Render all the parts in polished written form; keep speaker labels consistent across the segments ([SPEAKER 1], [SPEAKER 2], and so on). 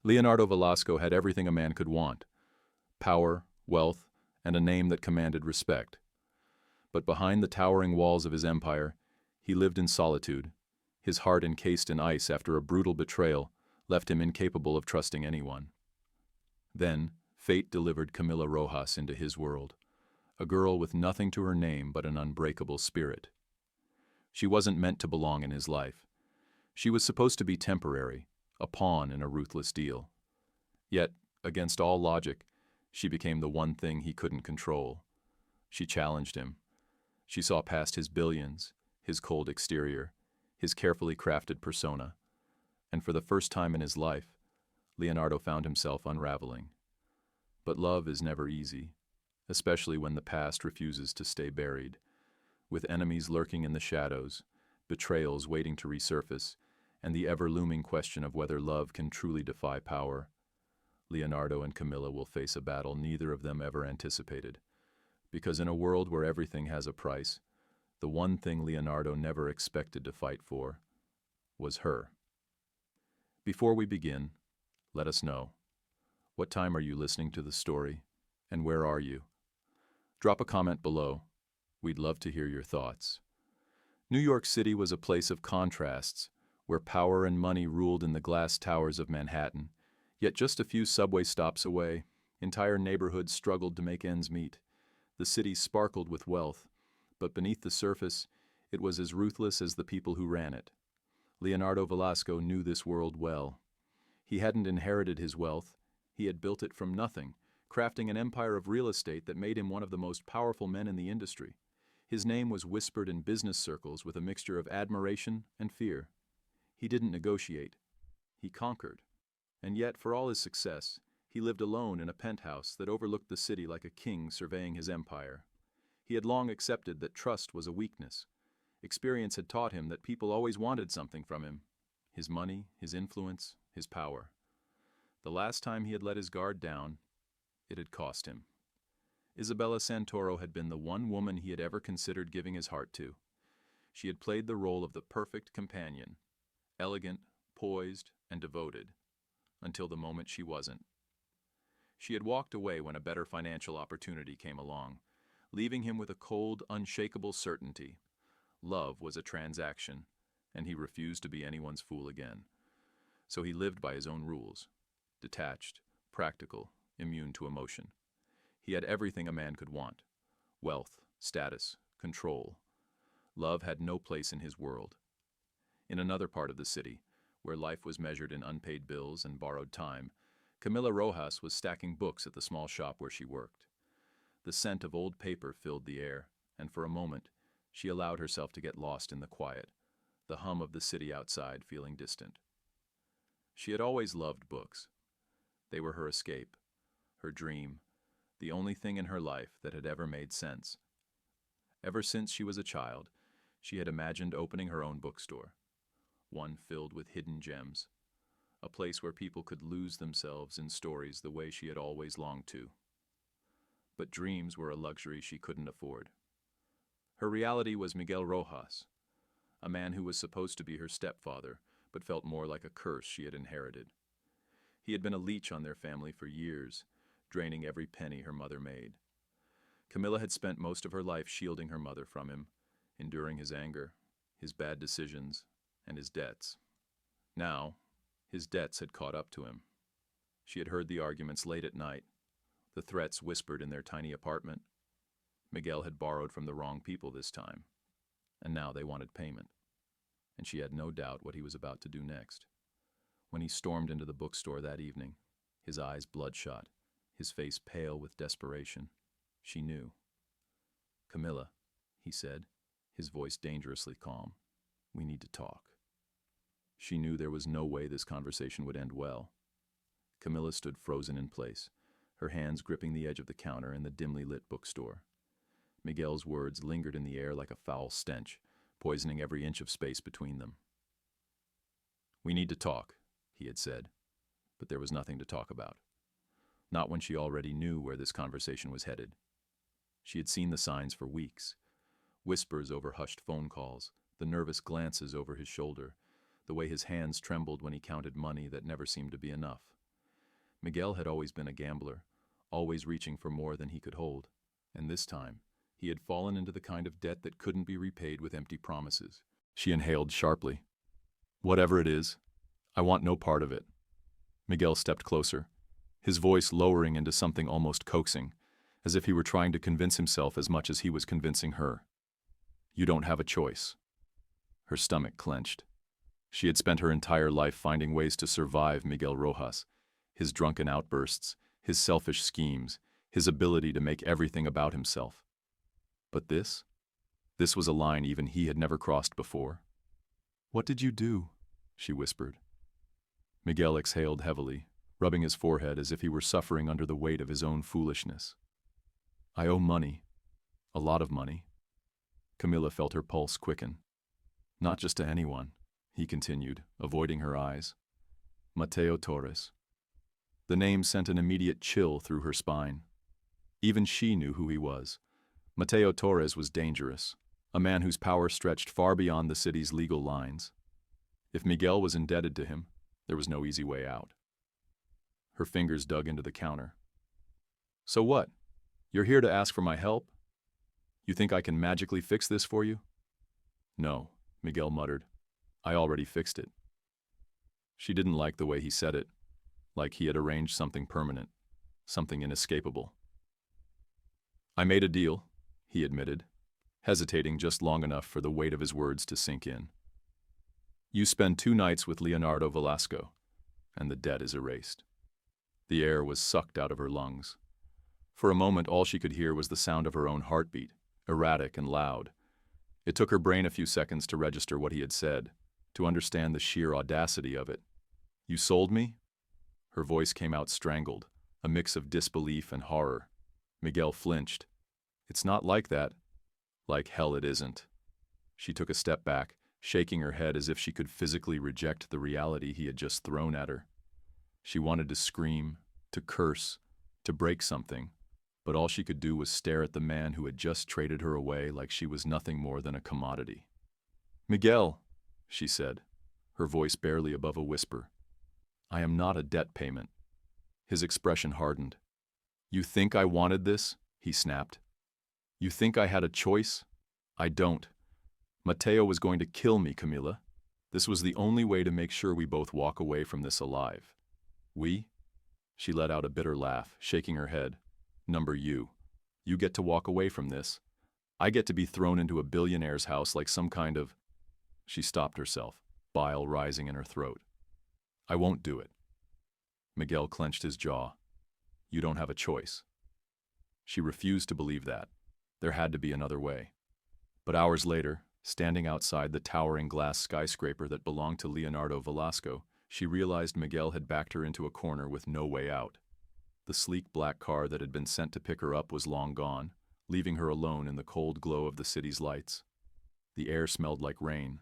[SPEAKER 1] Leonardo Velasco had everything a man could want: power, wealth, and a name that commanded respect. But behind the towering walls of his empire, he lived in solitude. His heart encased in ice after a brutal betrayal left him incapable of trusting anyone. Then, fate delivered Camila Rojas into his world, a girl with nothing to her name but an unbreakable spirit. She wasn't meant to belong in his life. She was supposed to be temporary, a pawn in a ruthless deal. Yet, against all logic, she became the one thing he couldn't control. She challenged him. She saw past his billions, his cold exterior, his carefully crafted persona, and for the first time in his life, Leonardo found himself unraveling. But love is never easy, especially when the past refuses to stay buried. With enemies lurking in the shadows, betrayals waiting to resurface, and the ever-looming question of whether love can truly defy power, Leonardo and Camila will face a battle neither of them ever anticipated. Because in a world where everything has a price, the one thing Leonardo never expected to fight for was her. Before we begin, let us know. What time are you listening to the story, and where are you? Drop a comment below. We'd love to hear your thoughts. New York City was a place of contrasts, where power and money ruled in the glass towers of Manhattan. Yet just a few subway stops away, entire neighborhoods struggled to make ends meet. The city sparkled with wealth, but beneath the surface, it was as ruthless as the people who ran it. Leonardo Velasco knew this world well. He hadn't inherited his wealth. He had built it from nothing, crafting an empire of real estate that made him one of the most powerful men in the industry. His name was whispered in business circles with a mixture of admiration and fear. He didn't negotiate. He conquered. And yet, for all his success, he lived alone in a penthouse that overlooked the city like a king surveying his empire. He had long accepted that trust was a weakness. Experience had taught him that people always wanted something from him: his money, his influence, his power. The last time he had let his guard down, it had cost him. Isabella Santoro had been the one woman he had ever considered giving his heart to. She had played the role of the perfect companion, elegant, poised, and devoted, until the moment she wasn't. She had walked away when a better financial opportunity came along, leaving him with a cold, unshakable certainty. Love was a transaction, and he refused to be anyone's fool again. So he lived by his own rules: detached, practical, immune to emotion. He had everything a man could want: wealth, status, control. Love had no place in his world. In another part of the city, where life was measured in unpaid bills and borrowed time, Camila Rojas was stacking books at the small shop where she worked. The scent of old paper filled the air, and for a moment, she allowed herself to get lost in the quiet, the hum of the city outside feeling distant. She had always loved books. They were her escape, her dream, the only thing in her life that had ever made sense. Ever since she was a child, she had imagined opening her own bookstore, one filled with hidden gems, a place where people could lose themselves in stories the way she had always longed to. But dreams were a luxury she couldn't afford. Her reality was Miguel Rojas, a man who was supposed to be her stepfather, but felt more like a curse she had inherited. He had been a leech on their family for years, draining every penny her mother made. Camila had spent most of her life shielding her mother from him, enduring his anger, his bad decisions, and his debts. Now, his debts had caught up to him. She had heard the arguments late at night, the threats whispered in their tiny apartment. Miguel had borrowed from the wrong people this time, and now they wanted payment. And she had no doubt what he was about to do next. When he stormed into the bookstore that evening, his eyes bloodshot, his face pale with desperation, she knew. "Camila," he said, his voice dangerously calm, "we need to talk." She knew there was no way this conversation would end well. Camila stood frozen in place, her hands gripping the edge of the counter in the dimly lit bookstore. Miguel's words lingered in the air like a foul stench, poisoning every inch of space between them. "We need to talk," he had said, but there was nothing to talk about. Not when she already knew where this conversation was headed. She had seen the signs for weeks: whispers over hushed phone calls, the nervous glances over his shoulder, the way his hands trembled when he counted money that never seemed to be enough. Miguel had always been a gambler, always reaching for more than he could hold. And this time, he had fallen into the kind of debt that couldn't be repaid with empty promises. She inhaled sharply. Whatever it is, I want no part of it. Miguel stepped closer, his voice lowering into something almost coaxing, as if he were trying to convince himself as much as he was convincing her. You don't have a choice. Her stomach clenched. She had spent her entire life finding ways to survive Miguel Rojas, his drunken outbursts, his selfish schemes, his ability to make everything about himself. But this was a line even he had never crossed before. What did you do? She whispered. Miguel exhaled heavily, rubbing his forehead as if he were suffering under the weight of his own foolishness. I owe money. A lot of money. Camilla felt her pulse quicken. Not just to anyone, he continued, avoiding her eyes. Mateo Torres. The name sent an immediate chill through her spine. Even she knew who he was. Mateo Torres was dangerous, a man whose power stretched far beyond the city's legal lines. If Miguel was indebted to him, there was no easy way out. Her fingers dug into the counter. So what? You're here to ask for my help? You think I can magically fix this for you? No, Miguel muttered. I already fixed it. She didn't like the way he said it, like he had arranged something permanent, something inescapable. I made a deal, he admitted, hesitating just long enough for the weight of his words to sink in. You spend 2 nights with Leonardo Velasco, and the debt is erased. The air was sucked out of her lungs. For a moment, all she could hear was the sound of her own heartbeat, erratic and loud. It took her brain a few seconds to register what he had said, to understand the sheer audacity of it. You sold me? Her voice came out strangled, a mix of disbelief and horror. Miguel flinched. It's not like that. Like hell it isn't. She took a step back, shaking her head as if she could physically reject the reality he had just thrown at her. She wanted to scream, to curse, to break something, but all she could do was stare at the man who had just traded her away like she was nothing more than a commodity. Miguel, she said, her voice barely above a whisper. I am not a debt payment. His expression hardened. You think I wanted this? He snapped. You think I had a choice? I don't. Mateo was going to kill me, Camilla. This was the only way to make sure we both walk away from this alive. We? She let out a bitter laugh, shaking her head. Number you. You get to walk away from this. I get to be thrown into a billionaire's house like some kind of... She stopped herself, bile rising in her throat. I won't do it. Miguel clenched his jaw. You don't have a choice. She refused to believe that. There had to be another way. But hours later, standing outside the towering glass skyscraper that belonged to Leonardo Velasco, she realized Miguel had backed her into a corner with no way out. The sleek black car that had been sent to pick her up was long gone, leaving her alone in the cold glow of the city's lights. The air smelled like rain,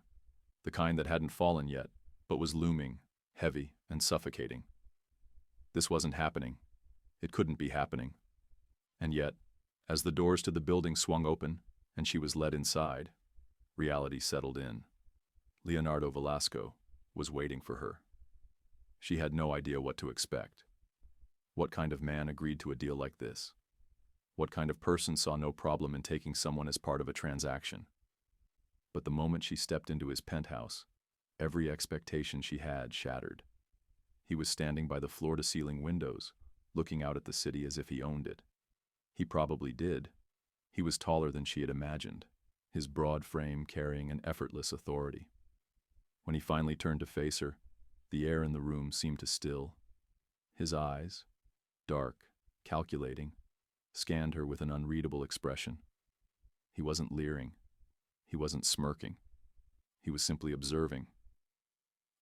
[SPEAKER 1] the kind that hadn't fallen yet, but was looming, heavy and suffocating. This wasn't happening. It couldn't be happening. And yet, as the doors to the building swung open and she was led inside, reality settled in. Leonardo Velasco was waiting for her. She had no idea what to expect. What kind of man agreed to a deal like this? What kind of person saw no problem in taking someone as part of a transaction? But the moment she stepped into his penthouse, every expectation she had shattered. He was standing by the floor-to-ceiling windows, looking out at the city as if he owned it. He probably did. He was taller than she had imagined, his broad frame carrying an effortless authority. When he finally turned to face her, the air in the room seemed to still. His eyes, dark, calculating, scanned her with an unreadable expression. He wasn't leering. He wasn't smirking. He was simply observing.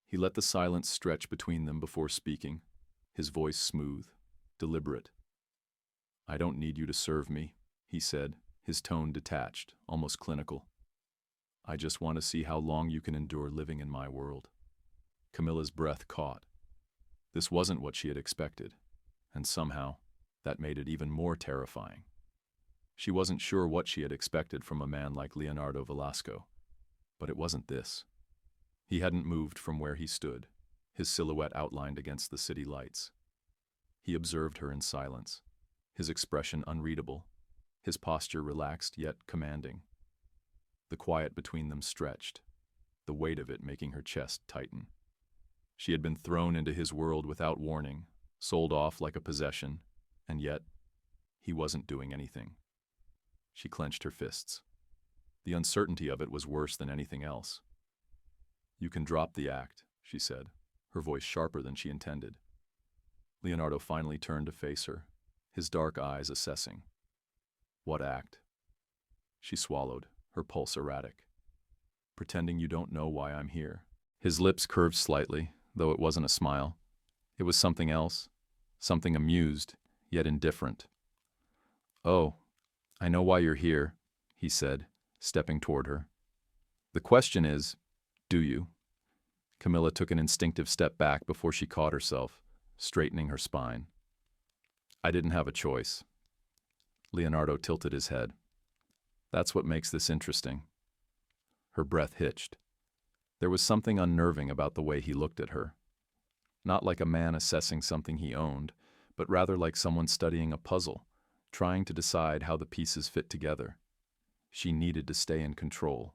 [SPEAKER 1] He let the silence stretch between them before speaking, his voice smooth, deliberate. I don't need you to serve me, he said, his tone detached, almost clinical. I just want to see how long you can endure living in my world. Camilla's breath caught. This wasn't what she had expected, and somehow, that made it even more terrifying. She wasn't sure what she had expected from a man like Leonardo Velasco, but it wasn't this. He hadn't moved from where he stood, his silhouette outlined against the city lights. He observed her in silence, his expression unreadable, his posture relaxed yet commanding. The quiet between them stretched, the weight of it making her chest tighten. She had been thrown into his world without warning, sold off like a possession, and yet he wasn't doing anything. She clenched her fists. The uncertainty of it was worse than anything else. "You can drop the act," she said, her voice sharper than she intended. Leonardo finally turned to face her, his dark eyes assessing. "What act?" She swallowed, her pulse erratic. "Pretending you don't know why I'm here." His lips curved slightly, though it wasn't a smile. It was something else, something amused, yet indifferent. "Oh, I know why you're here," he said, stepping toward her. "The question is, do you?" Camilla took an instinctive step back before she caught herself, straightening her spine. "I didn't have a choice." Leonardo tilted his head. "That's what makes this interesting." Her breath hitched. There was something unnerving about the way he looked at her. Not like a man assessing something he owned, but rather like someone studying a puzzle, trying to decide how the pieces fit together. She needed to stay in control.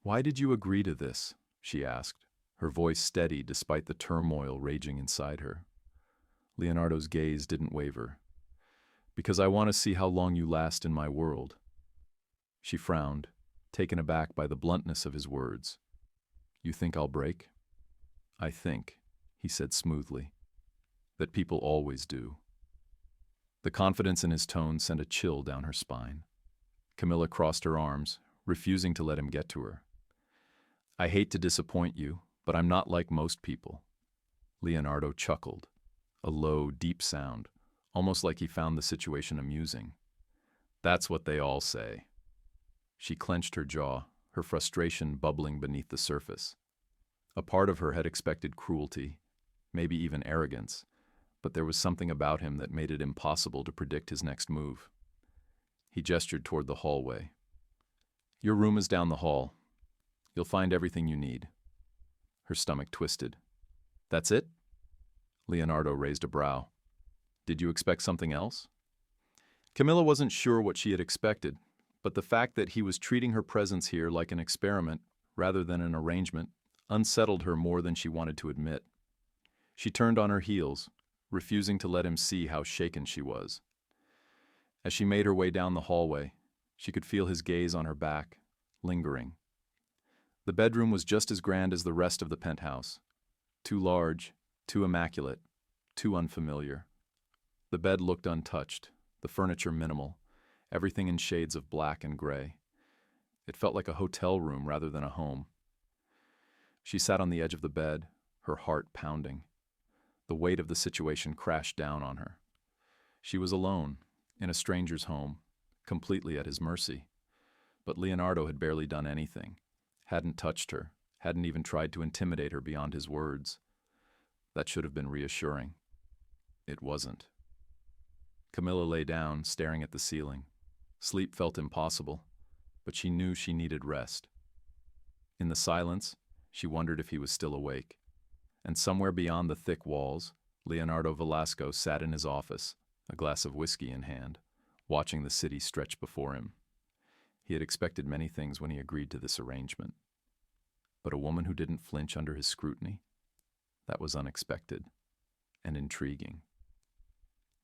[SPEAKER 1] "Why did you agree to this?" she asked, her voice steady despite the turmoil raging inside her. Leonardo's gaze didn't waver. "Because I want to see how long you last in my world." She frowned, taken aback by the bluntness of his words. "You think I'll break?" "I think," he said smoothly, "that people always do." The confidence in his tone sent a chill down her spine. Camilla crossed her arms, refusing to let him get to her. "I hate to disappoint you, but I'm not like most people." Leonardo chuckled, a low, deep sound, almost like he found the situation amusing. "That's what they all say." She clenched her jaw, her frustration bubbling beneath the surface. A part of her had expected cruelty, maybe even arrogance, but there was something about him that made it impossible to predict his next move. He gestured toward the hallway. "Your room is down the hall. You'll find everything you need." Her stomach twisted. "That's it?" Leonardo raised a brow. "Did you expect something else?" Camilla wasn't sure what she had expected, but the fact that he was treating her presence here like an experiment rather than an arrangement unsettled her more than she wanted to admit. She turned on her heels, refusing to let him see how shaken she was. As she made her way down the hallway, she could feel his gaze on her back, lingering. The bedroom was just as grand as the rest of the penthouse. Too large, too immaculate, too unfamiliar. The bed looked untouched, the furniture minimal, everything in shades of black and gray. It felt like a hotel room rather than a home. She sat on the edge of the bed, her heart pounding. The weight of the situation crashed down on her. She was alone, in a stranger's home, completely at his mercy. But Leonardo had barely done anything, hadn't touched her, hadn't even tried to intimidate her beyond his words. That should have been reassuring. It wasn't. Camilla lay down, staring at the ceiling. Sleep felt impossible, but she knew she needed rest. In the silence, she wondered if he was still awake. And somewhere beyond the thick walls, Leonardo Velasco sat in his office, a glass of whiskey in hand, watching the city stretch before him. He had expected many things when he agreed to this arrangement. But a woman who didn't flinch under his scrutiny? That was unexpected and intriguing.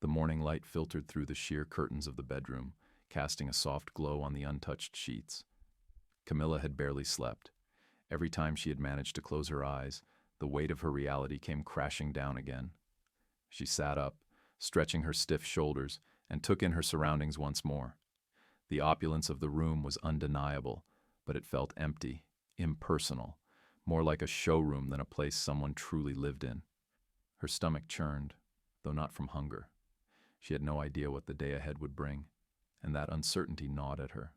[SPEAKER 1] The morning light filtered through the sheer curtains of the bedroom, casting a soft glow on the untouched sheets. Camilla had barely slept. Every time she had managed to close her eyes, the weight of her reality came crashing down again. She sat up, stretching her stiff shoulders, and took in her surroundings once more. The opulence of the room was undeniable, but it felt empty, impersonal, more like a showroom than a place someone truly lived in. Her stomach churned, though not from hunger. She had no idea what the day ahead would bring, and that uncertainty gnawed at her.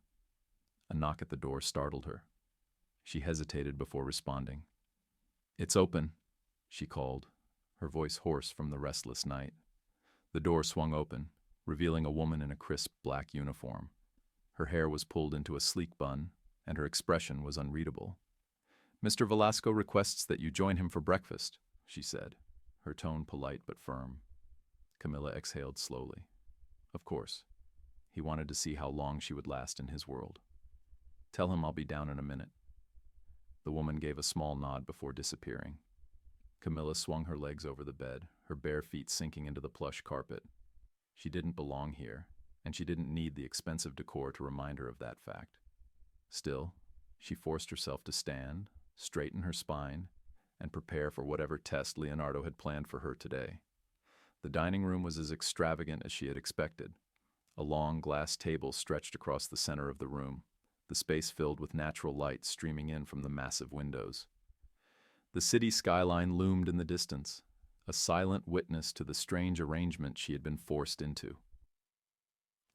[SPEAKER 1] A knock at the door startled her. She hesitated before responding. "It's open," she called, her voice hoarse from the restless night. The door swung open, revealing a woman in a crisp black uniform. Her hair was pulled into a sleek bun, and her expression was unreadable. "Mr. Velasco requests that you join him for breakfast," she said, her tone polite but firm. Camilla exhaled slowly. Of course. He wanted to see how long she would last in his world. Tell him I'll be down in a minute. The woman gave a small nod before disappearing. Camilla swung her legs over the bed, her bare feet sinking into the plush carpet. She didn't belong here, and she didn't need the expensive decor to remind her of that fact. Still, she forced herself to stand, straighten her spine, and prepare for whatever test Leonardo had planned for her today. The dining room was as extravagant as she had expected. A long glass table stretched across the center of the room, the space filled with natural light streaming in from the massive windows. The city skyline loomed in the distance, a silent witness to the strange arrangement she had been forced into.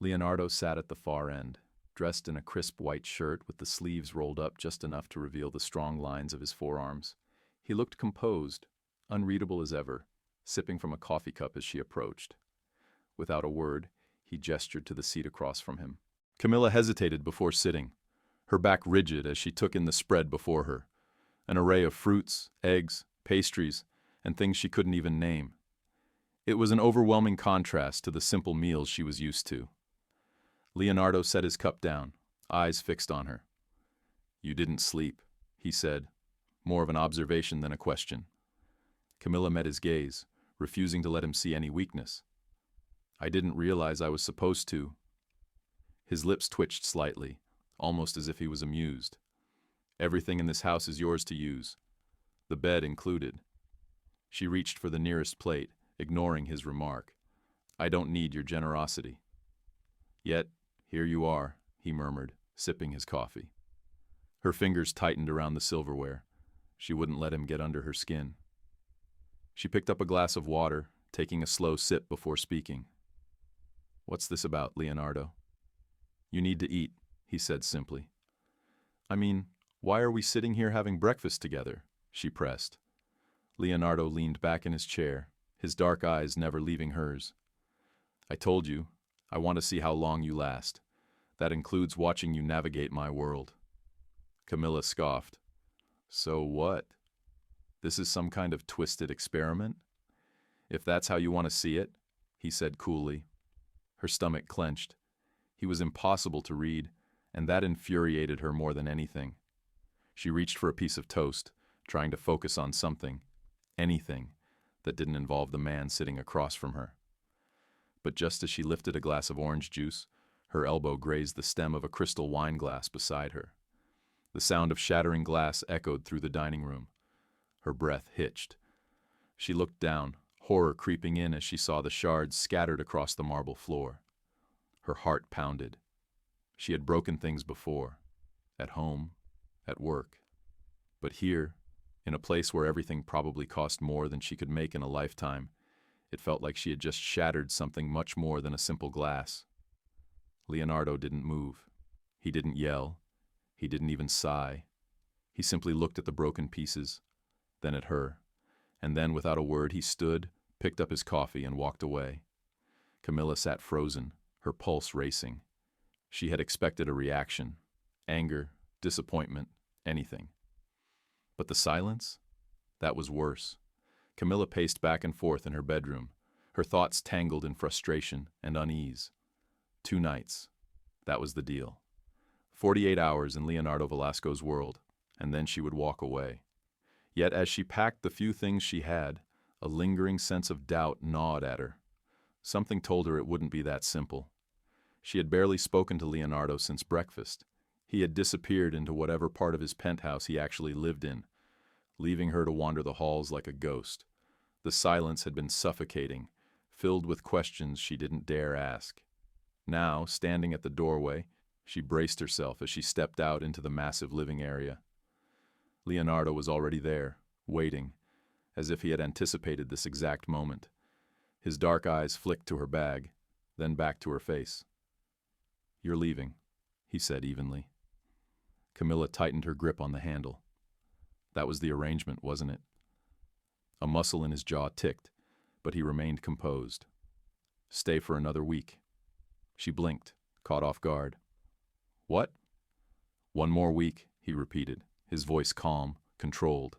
[SPEAKER 1] Leonardo sat at the far end, dressed in a crisp white shirt with the sleeves rolled up just enough to reveal the strong lines of his forearms. He looked composed, unreadable as ever, sipping from a coffee cup as she approached. Without a word, he gestured to the seat across from him. Camilla hesitated before sitting, her back rigid as she took in the spread before her, an array of fruits, eggs, pastries, and things she couldn't even name. It was an overwhelming contrast to the simple meals she was used to. Leonardo set his cup down, eyes fixed on her. "You didn't sleep," he said, more of an observation than a question. Camilla met his gaze, refusing to let him see any weakness. "I didn't realize I was supposed to." His lips twitched slightly, almost as if he was amused. "Everything in this house is yours to use, the bed included." She reached for the nearest plate, ignoring his remark. "I don't need your generosity." "Yet, here you are," he murmured, sipping his coffee. Her fingers tightened around the silverware. She wouldn't let him get under her skin. She picked up a glass of water, taking a slow sip before speaking. "What's this about, Leonardo?" "You need to eat," he said simply. "I mean, why are we sitting here having breakfast together?" she pressed. Leonardo leaned back in his chair, his dark eyes never leaving hers. "I told you, I want to see how long you last. That includes watching you navigate my world." Camilla scoffed. "So what? This is some kind of twisted experiment?" "If that's how you want to see it," he said coolly. Her stomach clenched. He was impossible to read, and that infuriated her more than anything. She reached for a piece of toast, trying to focus on something, anything, that didn't involve the man sitting across from her. But just as she lifted a glass of orange juice, her elbow grazed the stem of a crystal wine glass beside her. The sound of shattering glass echoed through the dining room. Her breath hitched. She looked down, horror creeping in as she saw the shards scattered across the marble floor. Her heart pounded. She had broken things before, at home, at work. But here, in a place where everything probably cost more than she could make in a lifetime, it felt like she had just shattered something much more than a simple glass. Leonardo didn't move. He didn't yell. He didn't even sigh. He simply looked at the broken pieces, then at her, and then without a word he stood, picked up his coffee, and walked away. Camilla sat frozen, her pulse racing. She had expected a reaction, anger, disappointment, anything. But the silence? That was worse. Camilla paced back and forth in her bedroom, her thoughts tangled in frustration and unease. 2 nights. That was the deal. 48 hours in Leonardo Velasco's world, and then she would walk away. Yet as she packed the few things she had, a lingering sense of doubt gnawed at her. Something told her it wouldn't be that simple. She had barely spoken to Leonardo since breakfast. He had disappeared into whatever part of his penthouse he actually lived in, leaving her to wander the halls like a ghost. The silence had been suffocating, filled with questions she didn't dare ask. Now, standing at the doorway, she braced herself as she stepped out into the massive living area. Leonardo was already there, waiting, as if he had anticipated this exact moment. His dark eyes flicked to her bag, then back to her face. "You're leaving," he said evenly. Camilla tightened her grip on the handle. That was the arrangement, wasn't it? A muscle in his jaw ticked, but he remained composed. "Stay for another week." She blinked, caught off guard. "What?" "1 more week," he repeated, his voice calm, controlled.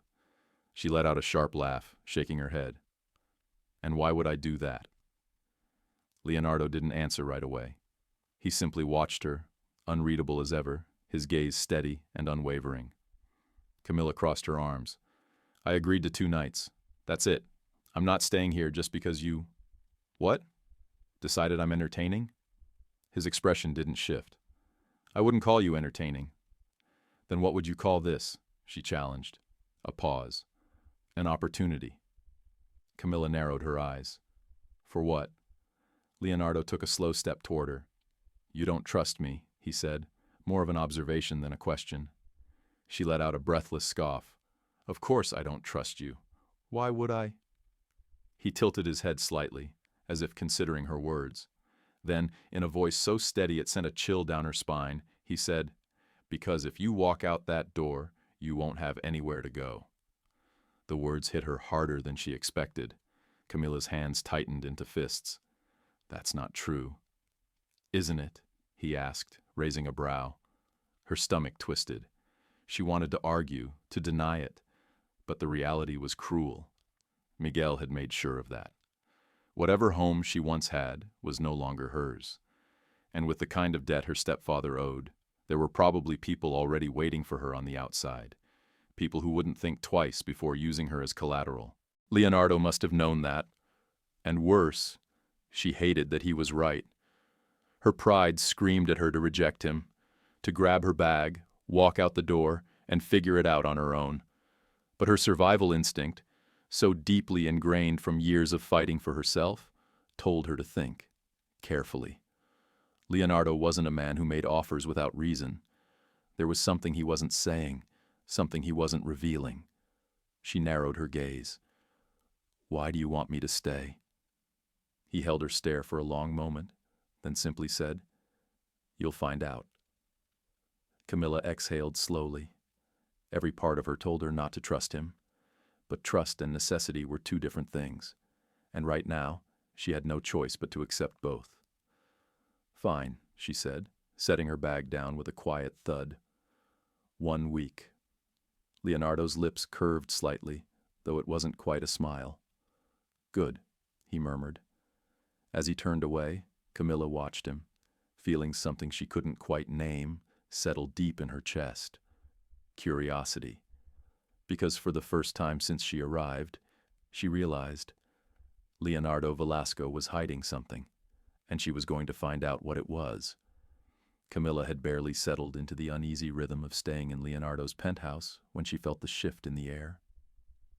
[SPEAKER 1] She let out a sharp laugh, shaking her head. "And why would I do that?" Leonardo didn't answer right away. He simply watched her, unreadable as ever, his gaze steady and unwavering. Camilla crossed her arms. I agreed to 2 nights. That's it. I'm not staying here just because you... What? Decided I'm entertaining? His expression didn't shift. I wouldn't call you entertaining. Then what would you call this? She challenged. A pause. An opportunity. Camilla narrowed her eyes. For what? Leonardo took a slow step toward her. You don't trust me, he said, more of an observation than a question. She let out a breathless scoff. Of course I don't trust you. Why would I? He tilted his head slightly, as if considering her words. Then, in a voice so steady it sent a chill down her spine, he said, Because if you walk out that door, you won't have anywhere to go. The words hit her harder than she expected. Camilla's hands tightened into fists. That's not true. Isn't it? He asked, raising a brow. Her stomach twisted. She wanted to argue, to deny it, but the reality was cruel. Miguel had made sure of that. Whatever home she once had was no longer hers. And with the kind of debt her stepfather owed, there were probably people already waiting for her on the outside. People who wouldn't think twice before using her as collateral. Leonardo must have known that. And worse, she hated that he was right. Her pride screamed at her to reject him, to grab her bag, walk out the door, and figure it out on her own. But her survival instinct, so deeply ingrained from years of fighting for herself, told her to think, carefully. Leonardo wasn't a man who made offers without reason. There was something he wasn't saying, something he wasn't revealing. She narrowed her gaze. Why do you want me to stay? He held her stare for a long moment, then simply said, You'll find out. Camilla exhaled slowly. Every part of her told her not to trust him. But trust and necessity were 2 different things, and right now she had no choice but to accept both. Fine, she said, setting her bag down with a quiet thud. 1 week. Leonardo's lips curved slightly, though it wasn't quite a smile. Good, he murmured. As he turned away, Camilla watched him, feeling something she couldn't quite name settle deep in her chest. Curiosity. Because for the first time since she arrived, she realized Leonardo Velasco was hiding something, and she was going to find out what it was. Camilla had barely settled into the uneasy rhythm of staying in Leonardo's penthouse when she felt the shift in the air.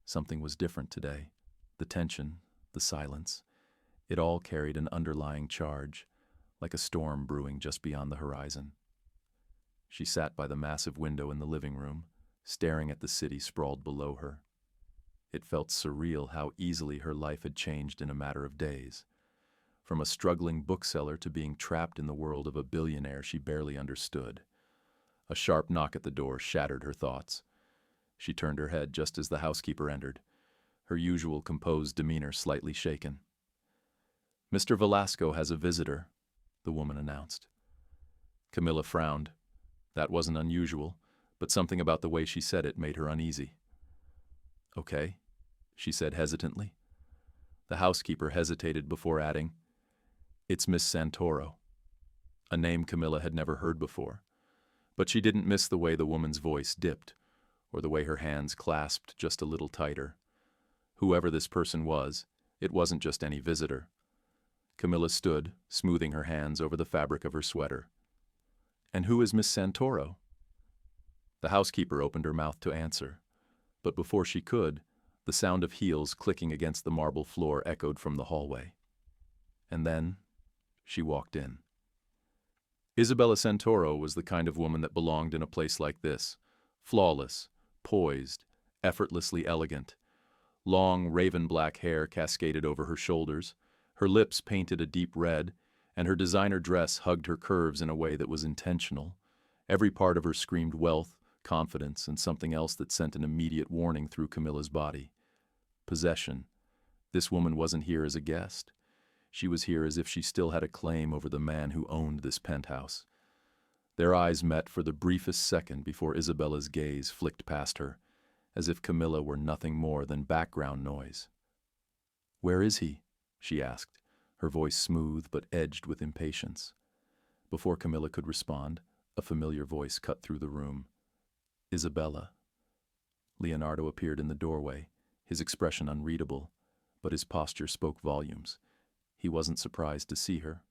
[SPEAKER 1] Something was different today. The tension, the silence, it all carried an underlying charge, like a storm brewing just beyond the horizon. She sat by the massive window in the living room, staring at the city sprawled below her. It felt surreal how easily her life had changed in a matter of days. From a struggling bookseller to being trapped in the world of a billionaire she barely understood. A sharp knock at the door shattered her thoughts. She turned her head just as the housekeeper entered, her usual composed demeanor slightly shaken. Mr. Velasco has a visitor, the woman announced. Camilla frowned. That wasn't unusual, but something about the way she said it made her uneasy. Okay, she said hesitantly. The housekeeper hesitated before adding, It's Miss Santoro. A name Camilla had never heard before, but she didn't miss the way the woman's voice dipped, or the way her hands clasped just a little tighter. Whoever this person was, it wasn't just any visitor. Camilla stood, smoothing her hands over the fabric of her sweater. And who is Miss Santoro? The housekeeper opened her mouth to answer, but before she could, the sound of heels clicking against the marble floor echoed from the hallway. And then, she walked in. Isabella Santoro was the kind of woman that belonged in a place like this, flawless, poised, effortlessly elegant. Long, raven-black hair cascaded over her shoulders, her lips painted a deep red, and her designer dress hugged her curves in a way that was intentional. Every part of her screamed wealth, confidence, and something else that sent an immediate warning through Camilla's body. Possession. This woman wasn't here as a guest. She was here as if she still had a claim over the man who owned this penthouse. Their eyes met for the briefest second before Isabella's gaze flicked past her, as if Camilla were nothing more than background noise. Where is he? She asked, her voice smooth but edged with impatience. Before Camilla could respond, a familiar voice cut through the room. Isabella. Leonardo appeared in the doorway, his expression unreadable, but his posture spoke volumes. He wasn't surprised to see her.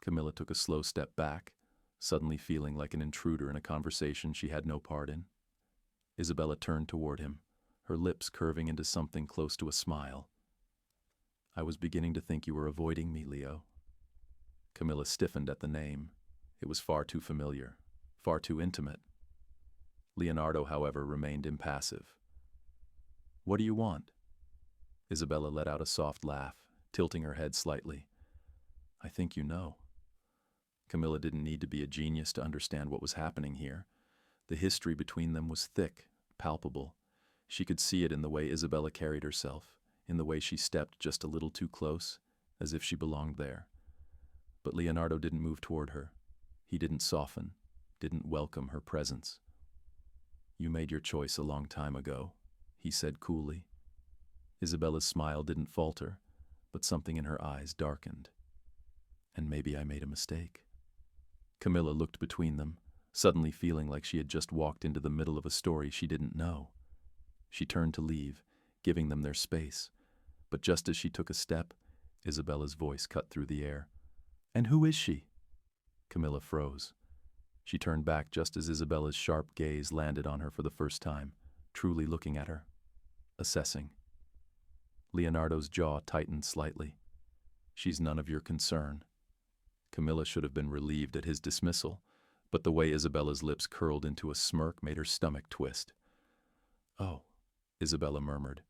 [SPEAKER 1] Camilla took a slow step back, suddenly feeling like an intruder in a conversation she had no part in. Isabella turned toward him, her lips curving into something close to a smile. I was beginning to think you were avoiding me, Leo. Camilla stiffened at the name. It was far too familiar, far too intimate. Leonardo, however, remained impassive. What do you want? Isabella let out a soft laugh, tilting her head slightly. I think you know. Camilla didn't need to be a genius to understand what was happening here. The history between them was thick, palpable. She could see it in the way Isabella carried herself, in the way she stepped just a little too close, as if she belonged there. But Leonardo didn't move toward her. He didn't soften, didn't welcome her presence. You made your choice a long time ago, he said coolly. Isabella's smile didn't falter, but something in her eyes darkened. And maybe I made a mistake. Camilla looked between them, suddenly feeling like she had just walked into the middle of a story she didn't know. She turned to leave, giving them their space. But just as she took a step, Isabella's voice cut through the air. And who is she? Camilla froze. She turned back just as Isabella's sharp gaze landed on her for the first time, truly looking at her, assessing. Leonardo's jaw tightened slightly. She's none of your concern. Camilla should have been relieved at his dismissal, but the way Isabella's lips curled into a smirk made her stomach twist. Oh, Isabella murmured.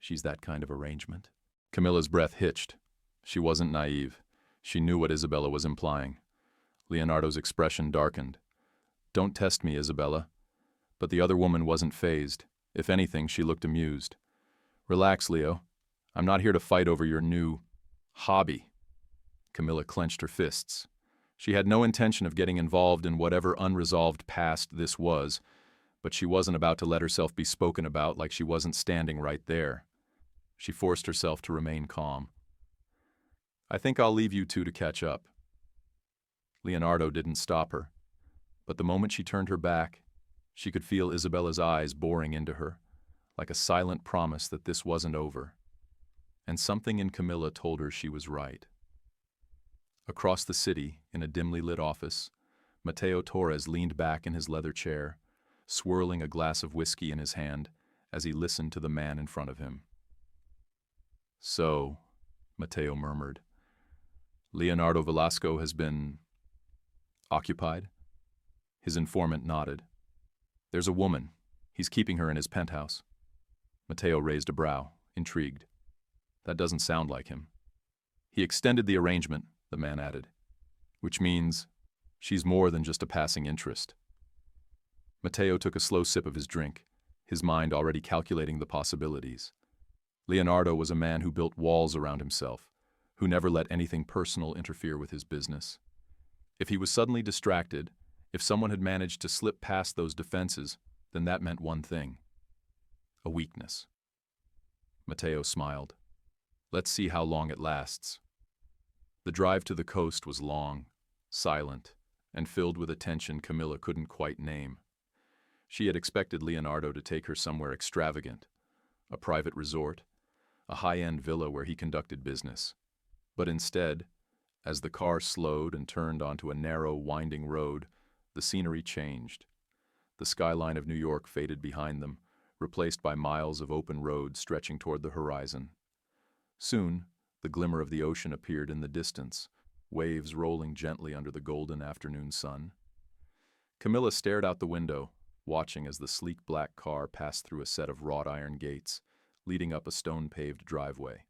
[SPEAKER 1] She's that kind of arrangement. Camilla's breath hitched. She wasn't naive. She knew what Isabella was implying. Leonardo's expression darkened. Don't test me, Isabella. But the other woman wasn't fazed. If anything, she looked amused. Relax, Leo. I'm not here to fight over your new hobby. Camilla clenched her fists. She had no intention of getting involved in whatever unresolved past this was, but she wasn't about to let herself be spoken about like she wasn't standing right there. She forced herself to remain calm. I think I'll leave you two to catch up. Leonardo didn't stop her, but the moment she turned her back, she could feel Isabella's eyes boring into her, like a silent promise that this wasn't over. And something in Camilla told her she was right. Across the city, in a dimly lit office, Mateo Torres leaned back in his leather chair, swirling a glass of whiskey in his hand as he listened to the man in front of him. So, Mateo murmured, Leonardo Velasco has been occupied? His informant nodded. There's a woman. He's keeping her in his penthouse. Mateo raised a brow, intrigued. That doesn't sound like him. He extended the arrangement, the man added, which means she's more than just a passing interest. Mateo took a slow sip of his drink, his mind already calculating the possibilities. Leonardo was a man who built walls around himself, who never let anything personal interfere with his business. If he was suddenly distracted, if someone had managed to slip past those defenses, then that meant one thing: a weakness. Mateo smiled. Let's see how long it lasts. The drive to the coast was long, silent, and filled with a tension Camilla couldn't quite name. She had expected Leonardo to take her somewhere extravagant, a private resort, a high-end villa where he conducted business. But instead, as the car slowed and turned onto a narrow, winding road, the scenery changed. The skyline of New York faded behind them, replaced by miles of open road stretching toward the horizon. Soon, the glimmer of the ocean appeared in the distance, waves rolling gently under the golden afternoon sun. Camilla stared out the window, watching as the sleek black car passed through a set of wrought iron gates, leading up a stone-paved driveway.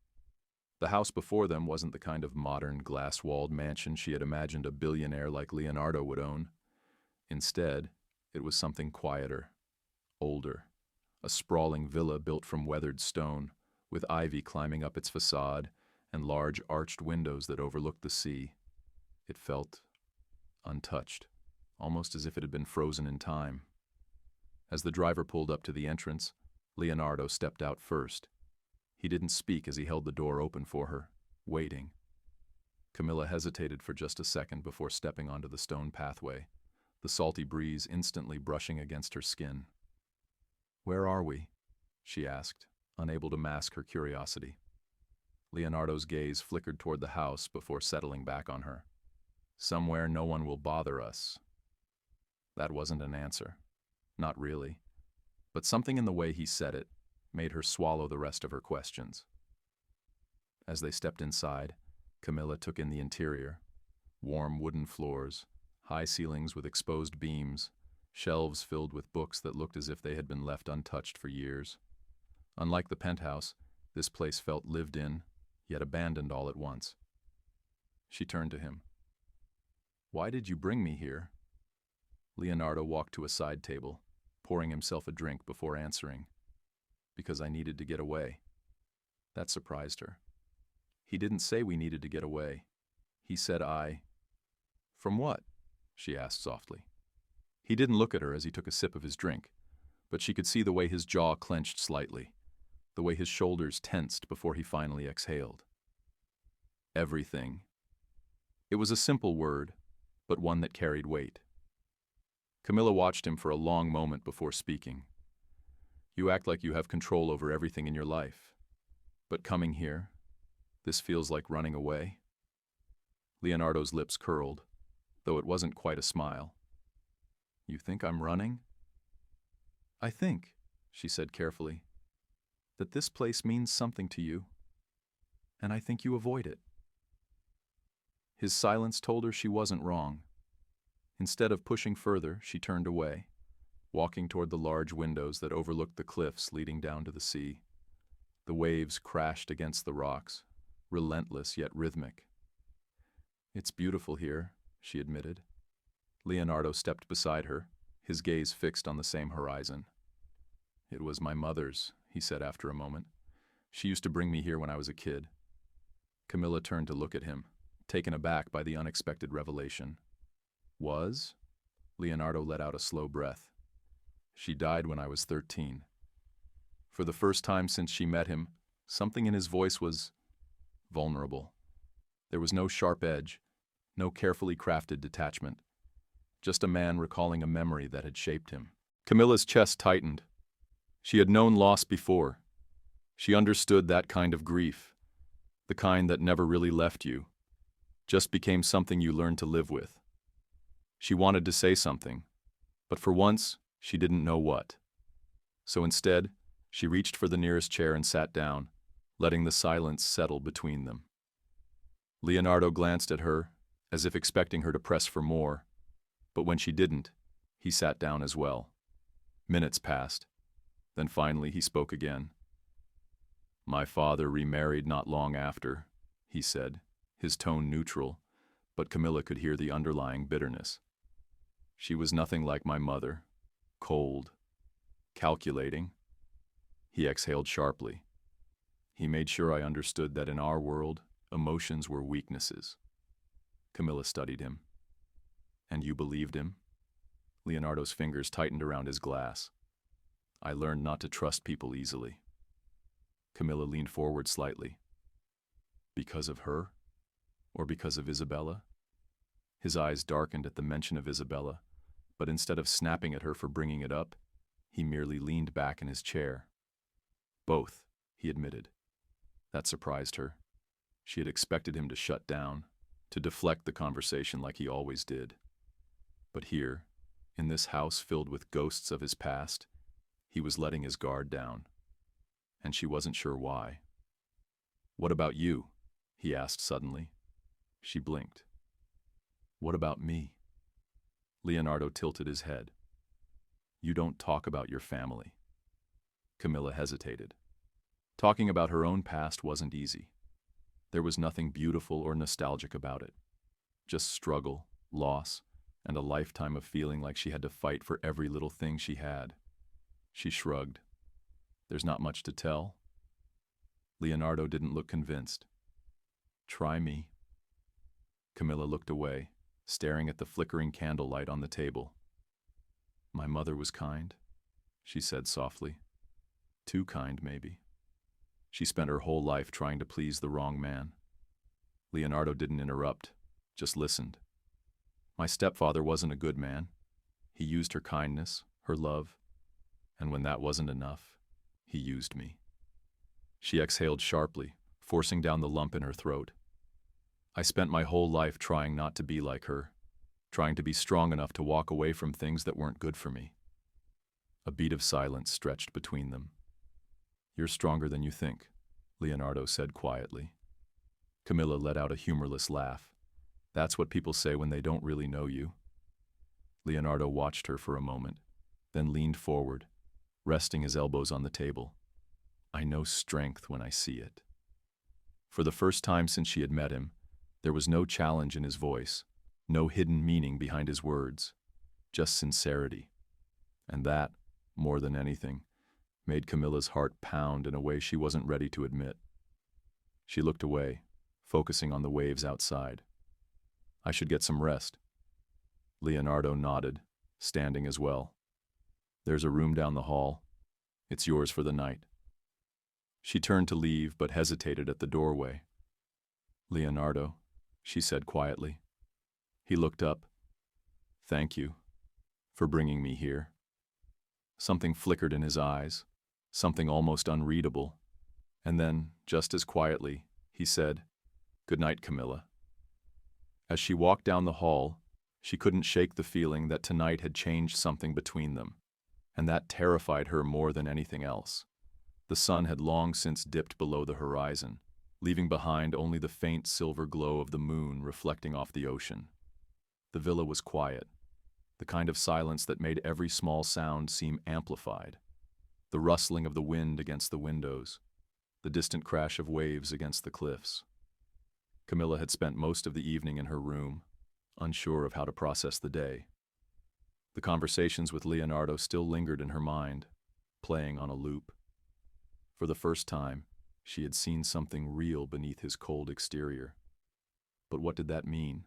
[SPEAKER 1] The house before them wasn't the kind of modern, glass-walled mansion she had imagined a billionaire like Leonardo would own. Instead, it was something quieter, older, a sprawling villa built from weathered stone, with ivy climbing up its facade and large arched windows that overlooked the sea. It felt untouched, almost as if it had been frozen in time. As the driver pulled up to the entrance, Leonardo stepped out first. He didn't speak as he held the door open for her, waiting, Camilla hesitated for just a second before stepping onto the stone pathway, the salty breeze instantly brushing against her skin. "Where are we?" she asked, unable to mask her curiosity. Leonardo's gaze flickered toward the house before settling back on her. "Somewhere no one will bother us." That wasn't an answer. Not really. But something in the way he said it made her swallow the rest of her questions. As they stepped inside, Camilla took in the interior. Warm wooden floors, high ceilings with exposed beams, shelves filled with books that looked as if they had been left untouched for years. Unlike the penthouse, this place felt lived in, yet abandoned all at once. She turned to him. "Why did you bring me here?" Leonardo walked to a side table, pouring himself a drink before answering. "Because I needed to get away." That surprised her. "He didn't say we needed to get away. He said From what?" she asked softly. He didn't look at her as he took a sip of his drink, but she could see the way his jaw clenched slightly, the way his shoulders tensed before he finally exhaled. Everything. It was a simple word, but one that carried weight. Camilla watched him for a long moment before speaking. "You act like you have control over everything in your life. But coming here, this feels like running away." Leonardo's lips curled, though it wasn't quite a smile. "You think I'm running?" "I think," she said carefully, "that this place means something to you, and I think you avoid it." His silence told her she wasn't wrong. Instead of pushing further, she turned away, walking toward the large windows that overlooked the cliffs leading down to the sea. The waves crashed against the rocks, relentless yet rhythmic. "It's beautiful here," she admitted. Leonardo stepped beside her, his gaze fixed on the same horizon. "It was my mother's," he said after a moment. "She used to bring me here when I was a kid." Camilla turned to look at him, taken aback by the unexpected revelation. "Was?" Leonardo let out a slow breath. "She died when I was 13. For the first time since she met him, something in his voice was vulnerable. There was no sharp edge, no carefully crafted detachment. Just a man recalling a memory that had shaped him. Camilla's chest tightened. She had known loss before. She understood that kind of grief, the kind that never really left you, just became something you learned to live with. She wanted to say something, but for once, she didn't know what. So instead, she reached for the nearest chair and sat down, letting the silence settle between them. Leonardo glanced at her, as if expecting her to press for more, but when she didn't, he sat down as well. Minutes passed. Then finally he spoke again. "My father remarried not long after," he said, his tone neutral, but Camilla could hear the underlying bitterness. "She was nothing like my mother, cold, calculating." He exhaled sharply. "He made sure I understood that in our world, emotions were weaknesses." Camilla studied him. "And you believed him?" Leonardo's fingers tightened around his glass. "I learned not to trust people easily." Camilla leaned forward slightly. "Because of her? Or because of Isabella?" His eyes darkened at the mention of Isabella, but instead of snapping at her for bringing it up, he merely leaned back in his chair. "Both," he admitted. That surprised her. She had expected him to shut down, to deflect the conversation like he always did. But here, in this house filled with ghosts of his past, he was letting his guard down. And she wasn't sure why. "What about you?" he asked suddenly. She blinked. "What about me?" Leonardo tilted his head. "You don't talk about your family." Camilla hesitated. Talking about her own past wasn't easy. There was nothing beautiful or nostalgic about it. Just struggle, loss, and a lifetime of feeling like she had to fight for every little thing she had. She shrugged. "There's not much to tell." Leonardo didn't look convinced. "Try me." Camilla looked away, staring at the flickering candlelight on the table. "My mother was kind," she said softly. "Too kind, maybe. She spent her whole life trying to please the wrong man." Leonardo didn't interrupt, just listened. My stepfather wasn't a good man. He used her kindness, her love, and when that wasn't enough, he used me. She exhaled sharply, forcing down the lump in her throat. I spent my whole life trying not to be like her, trying to be strong enough to walk away from things that weren't good for me. A beat of silence stretched between them. "You're stronger than you think," Leonardo said quietly. Camilla let out a humorless laugh. "That's what people say when they don't really know you." Leonardo watched her for a moment, then leaned forward, resting his elbows on the table. "I know strength when I see it." For the first time since she had met him, there was no challenge in his voice, no hidden meaning behind his words, just sincerity. And that, more than anything, made Camilla's heart pound in a way she wasn't ready to admit. She looked away, focusing on the waves outside. "I should get some rest." Leonardo nodded, standing as well. "There's a room down the hall. It's yours for the night." She turned to leave but hesitated at the doorway. "Leonardo," she said quietly. He looked up. "Thank you for bringing me here." Something flickered in his eyes, something almost unreadable. And then, just as quietly, he said, "Good night, Camilla." As she walked down the hall, she couldn't shake the feeling that tonight had changed something between them, and that terrified her more than anything else. The sun had long since dipped below the horizon, leaving behind only the faint silver glow of the moon reflecting off the ocean. The villa was quiet, the kind of silence that made every small sound seem amplified. The rustling of the wind against the windows, the distant crash of waves against the cliffs. Camilla had spent most of the evening in her room, unsure of how to process the day. The conversations with Leonardo still lingered in her mind, playing on a loop. For the first time, she had seen something real beneath his cold exterior. But what did that mean?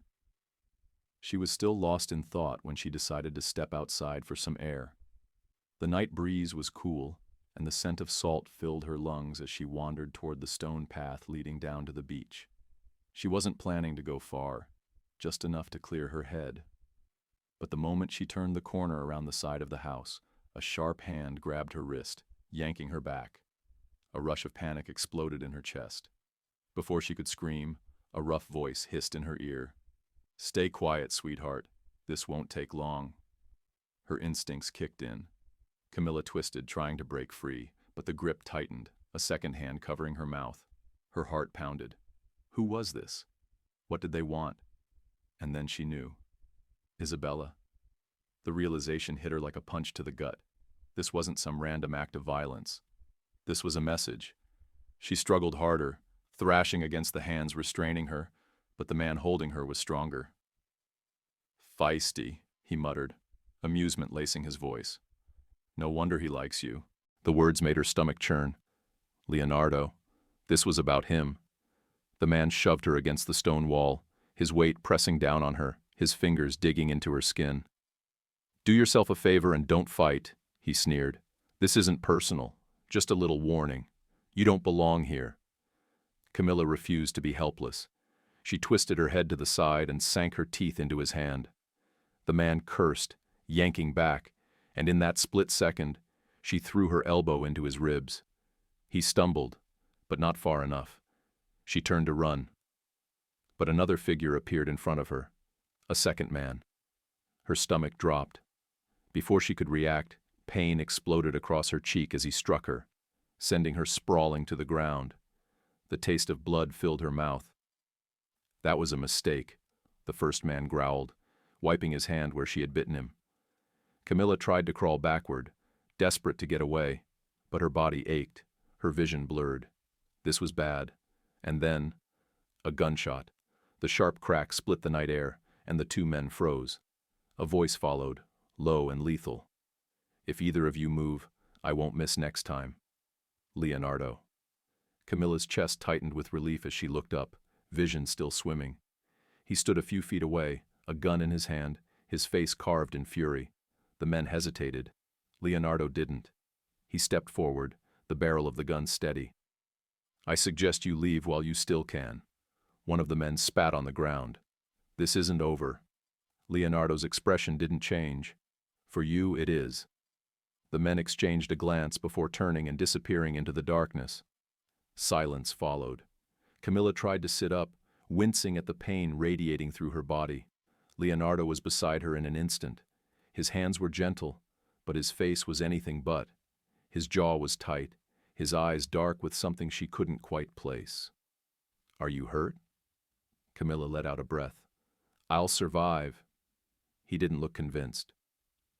[SPEAKER 1] She was still lost in thought when she decided to step outside for some air. The night breeze was cool, and the scent of salt filled her lungs as she wandered toward the stone path leading down to the beach. She wasn't planning to go far, just enough to clear her head. But the moment she turned the corner around the side of the house, a sharp hand grabbed her wrist, yanking her back. A rush of panic exploded in her chest. Before she could scream, a rough voice hissed in her ear. "Stay quiet, sweetheart. This won't take long." Her instincts kicked in. Camilla twisted, trying to break free, but the grip tightened, a second hand covering her mouth. Her heart pounded. Who was this? What did they want? And then she knew. Isabella. The realization hit her like a punch to the gut. This wasn't some random act of violence. This was a message. She struggled harder, thrashing against the hands restraining her, but the man holding her was stronger. "Feisty," he muttered, amusement lacing his voice. "No wonder he likes you." The words made her stomach churn. Leonardo. This was about him. The man shoved her against the stone wall, his weight pressing down on her, his fingers digging into her skin. "Do yourself a favor and don't fight," he sneered. "This isn't personal, just a little warning. You don't belong here." Camilla refused to be helpless. She twisted her head to the side and sank her teeth into his hand. The man cursed, yanking back, and in that split second, she threw her elbow into his ribs. He stumbled, but not far enough. She turned to run. But another figure appeared in front of her, a second man. Her stomach dropped. Before she could react, pain exploded across her cheek as he struck her, sending her sprawling to the ground. The taste of blood filled her mouth. "That was a mistake," the first man growled, wiping his hand where she had bitten him. Camilla tried to crawl backward, desperate to get away, but her body ached, her vision blurred. This was bad. And then, a gunshot. The sharp crack split the night air, and the two men froze. A voice followed, low and lethal. "If either of you move, I won't miss next time. Leonardo." Camilla's chest tightened with relief as she looked up, vision still swimming. He stood a few feet away, a gun in his hand, his face carved in fury. The men hesitated. Leonardo didn't. He stepped forward, the barrel of the gun steady. "I suggest you leave while you still can. One of the men spat on the ground. "This isn't over." Leonardo's expression didn't change. "For you, it is." The men exchanged a glance before turning and disappearing into the darkness. Silence followed. Camilla tried to sit up, wincing at the pain radiating through her body. Leonardo was beside her in an instant. His hands were gentle, but his face was anything but. His jaw was tight, his eyes dark with something she couldn't quite place. "Are you hurt?" Camilla let out a breath. "I'll survive." He didn't look convinced.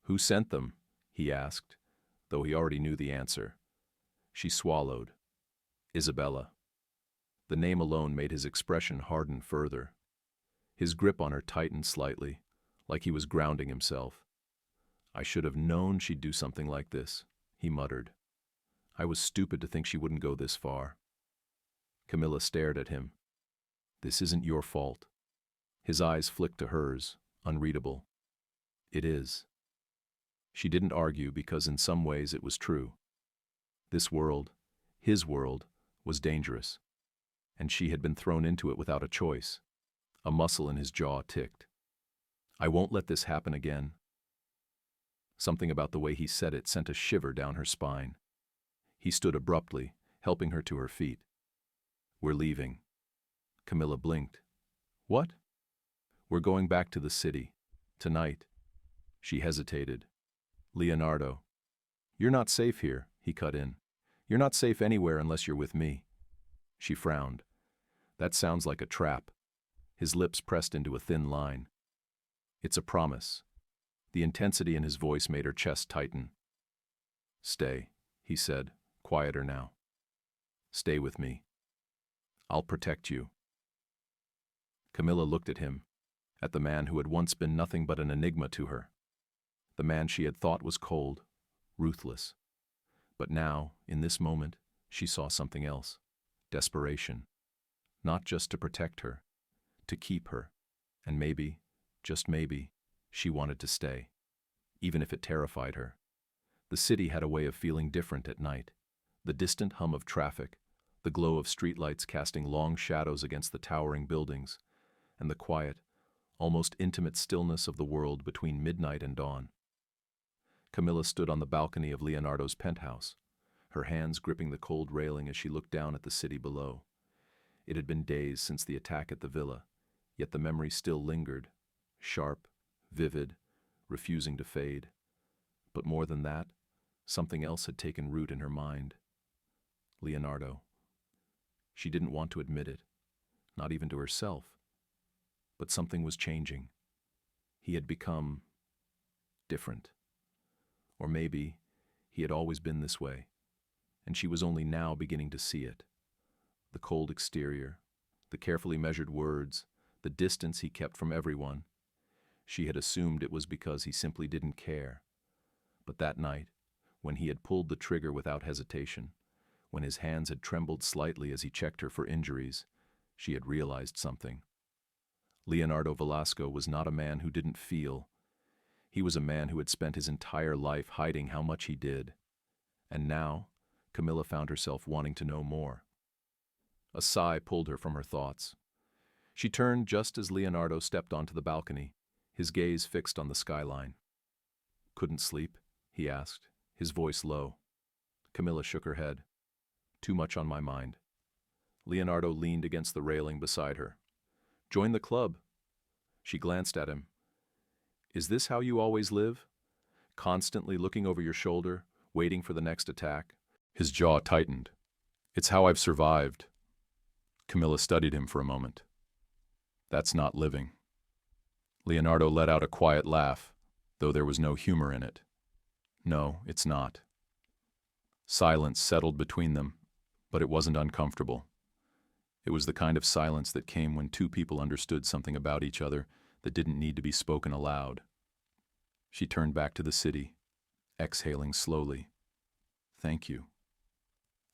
[SPEAKER 1] "Who sent them?" he asked, though he already knew the answer. She swallowed. "Isabella." The name alone made his expression harden further. His grip on her tightened slightly, like he was grounding himself. "I should have known she'd do something like this," he muttered. "I was stupid to think she wouldn't go this far." Camilla stared at him. "This isn't your fault." His eyes flicked to hers, unreadable. "It is." She didn't argue because in some ways it was true. This world, his world, was dangerous, and she had been thrown into it without a choice. A muscle in his jaw ticked. "I won't let this happen again." Something about the way he said it sent a shiver down her spine. He stood abruptly, helping her to her feet. "We're leaving." Camilla blinked. "What?" "We're going back to the city. Tonight." She hesitated. "Leonardo." "You're not safe here," he cut in. "You're not safe anywhere unless you're with me." She frowned. "That sounds like a trap." His lips pressed into a thin line. "It's a promise." The intensity in his voice made her chest tighten. "Stay," he said, quieter now. "Stay with me. I'll protect you." Camilla looked at him, at the man who had once been nothing but an enigma to her. The man she had thought was cold, ruthless. But now, in this moment, she saw something else. Desperation. Not just to protect her, to keep her. And maybe, just maybe, she wanted to stay. Even if it terrified her. The city had a way of feeling different at night. The distant hum of traffic, the glow of streetlights casting long shadows against the towering buildings, and the quiet, almost intimate stillness of the world between midnight and dawn. Camilla stood on the balcony of Leonardo's penthouse, her hands gripping the cold railing as she looked down at the city below. It had been days since the attack at the villa, yet the memory still lingered, sharp, vivid, refusing to fade. But more than that, something else had taken root in her mind. Leonardo. She didn't want to admit it, not even to herself. But something was changing. He had become different. Or maybe he had always been this way, and she was only now beginning to see it. The cold exterior, the carefully measured words, the distance he kept from everyone. She had assumed it was because he simply didn't care. But that night, when he had pulled the trigger without hesitation, when his hands had trembled slightly as he checked her for injuries, she had realized something. Leonardo Velasco was not a man who didn't feel. He was a man who had spent his entire life hiding how much he did. And now, Camilla found herself wanting to know more. A sigh pulled her from her thoughts. She turned just as Leonardo stepped onto the balcony, his gaze fixed on the skyline. "Couldn't sleep?" he asked, his voice low. Camilla shook her head. "Too much on my mind." Leonardo leaned against the railing beside her. "Join the club." She glanced at him. "Is this how you always live? Constantly looking over your shoulder, waiting for the next attack?" His jaw tightened. "It's how I've survived." Camilla studied him for a moment. "That's not living." Leonardo let out a quiet laugh, though there was no humor in it. "No, it's not." Silence settled between them, but it wasn't uncomfortable. It was the kind of silence that came when two people understood something about each other that didn't need to be spoken aloud. She turned back to the city, exhaling slowly. "Thank you."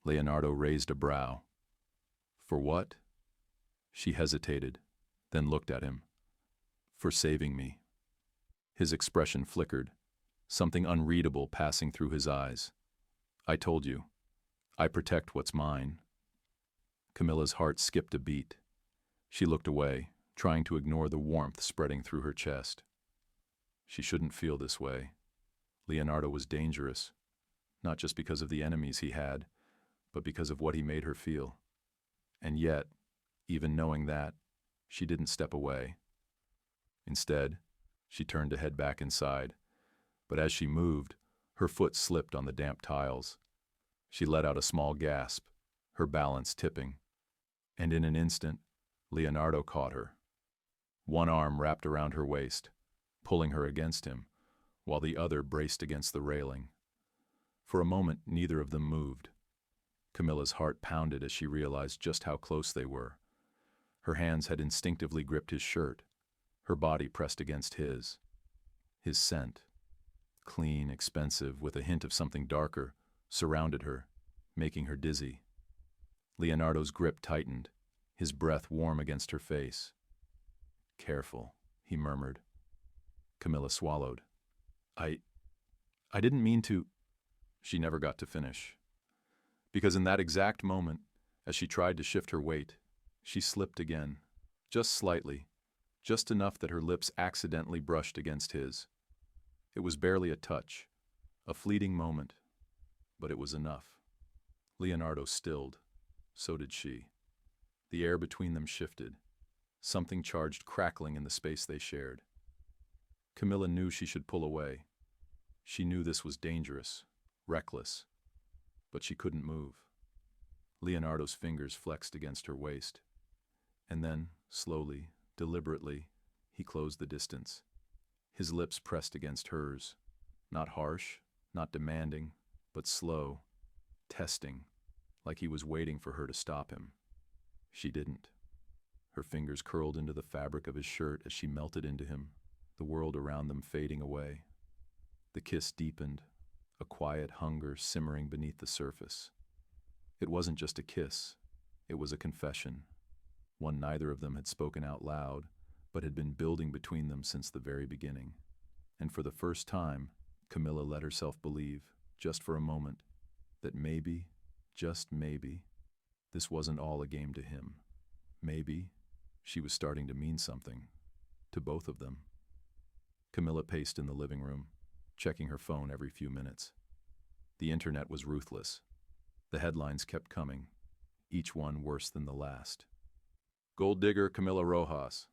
[SPEAKER 1] Leonardo raised a brow. "For what?" She hesitated, then looked at him. "For saving me." His expression flickered, something unreadable passing through his eyes. "I told you. I protect what's mine." Camilla's heart skipped a beat. She looked away, trying to ignore the warmth spreading through her chest. She shouldn't feel this way. Leonardo was dangerous, not just because of the enemies he had, but because of what he made her feel. And yet, even knowing that, she didn't step away. Instead, she turned to head back inside, but as she moved, her foot slipped on the damp tiles. She let out a small gasp, her balance tipping, and in an instant, Leonardo caught her. One arm wrapped around her waist, pulling her against him, while the other braced against the railing. For a moment, neither of them moved. Camilla's heart pounded as she realized just how close they were. Her hands had instinctively gripped his shirt, her body pressed against his. His scent, clean, expensive, with a hint of something darker, surrounded her, making her dizzy. Leonardo's grip tightened, his breath warm against her face. "Careful," he murmured. Camilla swallowed. I didn't mean to." She never got to finish. Because in that exact moment, as she tried to shift her weight, she slipped again, just slightly, just enough that her lips accidentally brushed against his. It was barely a touch, a fleeting moment, but it was enough. Leonardo stilled. So did she. The air between them shifted, something charged crackling in the space they shared. Camilla knew she should pull away. She knew this was dangerous, reckless, but she couldn't move. Leonardo's fingers flexed against her waist, and then, slowly, deliberately, he closed the distance. His lips pressed against hers, not harsh, not demanding, but slow, testing, like he was waiting for her to stop him. She didn't. Her fingers curled into the fabric of his shirt as she melted into him, the world around them fading away. The kiss deepened, a quiet hunger simmering beneath the surface. It wasn't just a kiss, it was a confession, one neither of them had spoken out loud, but had been building between them since the very beginning. And for the first time, Camilla let herself believe, just for a moment, that maybe, just maybe, this wasn't all a game to him. Maybe she was starting to mean something, to both of them. Camilla paced in the living room, checking her phone every few minutes. The internet was ruthless. The headlines kept coming, each one worse than the last. Gold digger Camilla Rojas,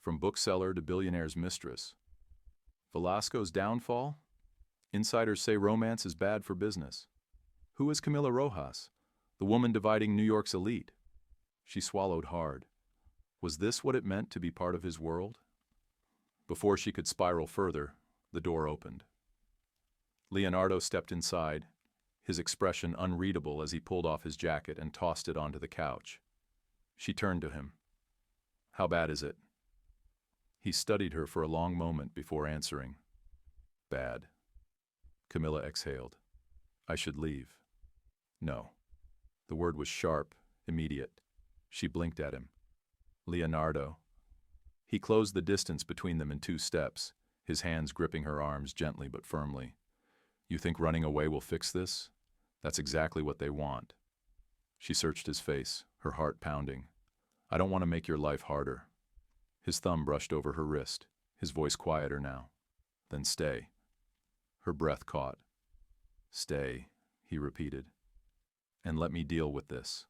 [SPEAKER 1] from bookseller to billionaire's mistress. Velasco's downfall? Insiders say romance is bad for business. Who is Camilla Rojas, the woman dividing New York's elite? She swallowed hard. Was this what it meant to be part of his world? Before she could spiral further, the door opened. Leonardo stepped inside, his expression unreadable as he pulled off his jacket and tossed it onto the couch. She turned to him. "How bad is it?" He studied her for a long moment before answering. "Bad." Camilla exhaled. "I should leave." "No." The word was sharp, immediate. She blinked at him. "Leonardo." He closed the distance between them in 2 steps, his hands gripping her arms gently but firmly. "You think running away will fix this? That's exactly what they want." She searched his face, her heart pounding. "I don't want to make your life harder." His thumb brushed over her wrist, his voice quieter now. "Then stay." Her breath caught. "Stay," he repeated. "And let me deal with this."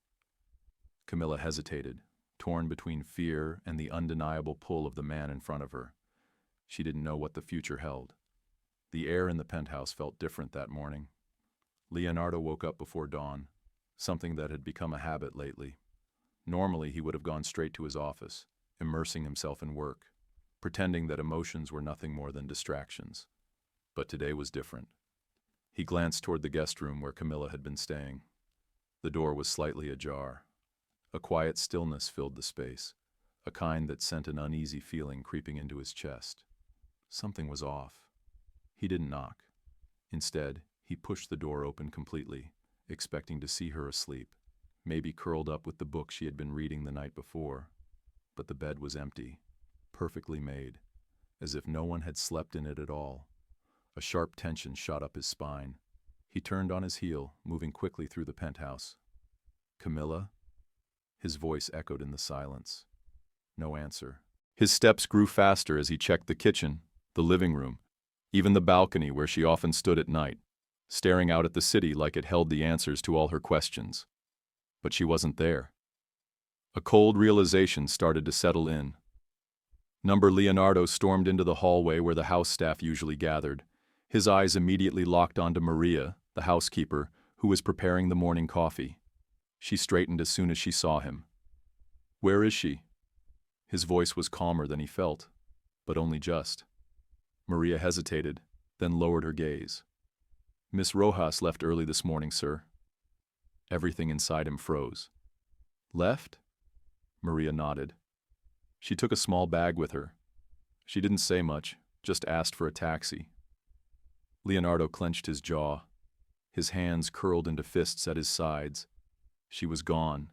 [SPEAKER 1] Camilla hesitated, torn between fear and the undeniable pull of the man in front of her. She didn't know what the future held. The air in the penthouse felt different that morning. Leonardo woke up before dawn, something that had become a habit lately. Normally, he would have gone straight to his office, immersing himself in work, pretending that emotions were nothing more than distractions. But today was different. He glanced toward the guest room where Camilla had been staying. The door was slightly ajar. A quiet stillness filled the space, a kind that sent an uneasy feeling creeping into his chest. Something was off. He didn't knock. Instead, he pushed the door open completely, expecting to see her asleep, maybe curled up with the book she had been reading the night before. But the bed was empty, perfectly made, as if no one had slept in it at all. A sharp tension shot up his spine. He turned on his heel, moving quickly through the penthouse. "Camilla?" His voice echoed in the silence. No answer. His steps grew faster as he checked the kitchen, the living room, even the balcony where she often stood at night, staring out at the city like it held the answers to all her questions. But she wasn't there. A cold realization started to settle in. Number Leonardo stormed into the hallway where the house staff usually gathered. His eyes immediately locked onto Maria, the housekeeper, who was preparing the morning coffee. She straightened as soon as she saw him. "Where is she?" His voice was calmer than he felt, but only just. Maria hesitated, then lowered her gaze. "Miss Rojas left early this morning, sir." Everything inside him froze. "Left?" Maria nodded. "She took a small bag with her. She didn't say much, just asked for a taxi." Leonardo clenched his jaw. His hands curled into fists at his sides. She was gone.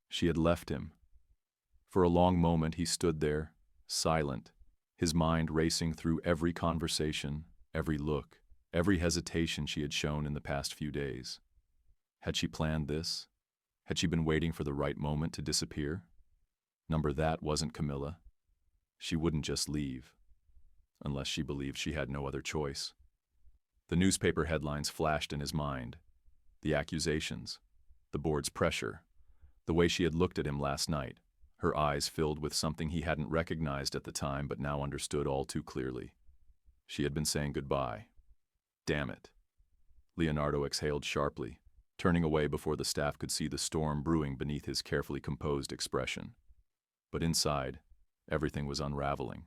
[SPEAKER 1] She had left him. For a long moment he stood there, silent, his mind racing through every conversation, every look, every hesitation she had shown in the past few days. Had she planned this? Had she been waiting for the right moment to disappear? That wasn't Camilla. She wouldn't just leave, unless she believed she had no other choice. The newspaper headlines flashed in his mind. The accusations, the board's pressure, the way she had looked at him last night, her eyes filled with something he hadn't recognized at the time but now understood all too clearly. She had been saying goodbye. Damn it. Leonardo exhaled sharply, turning away before the staff could see the storm brewing beneath his carefully composed expression. But inside, everything was unraveling.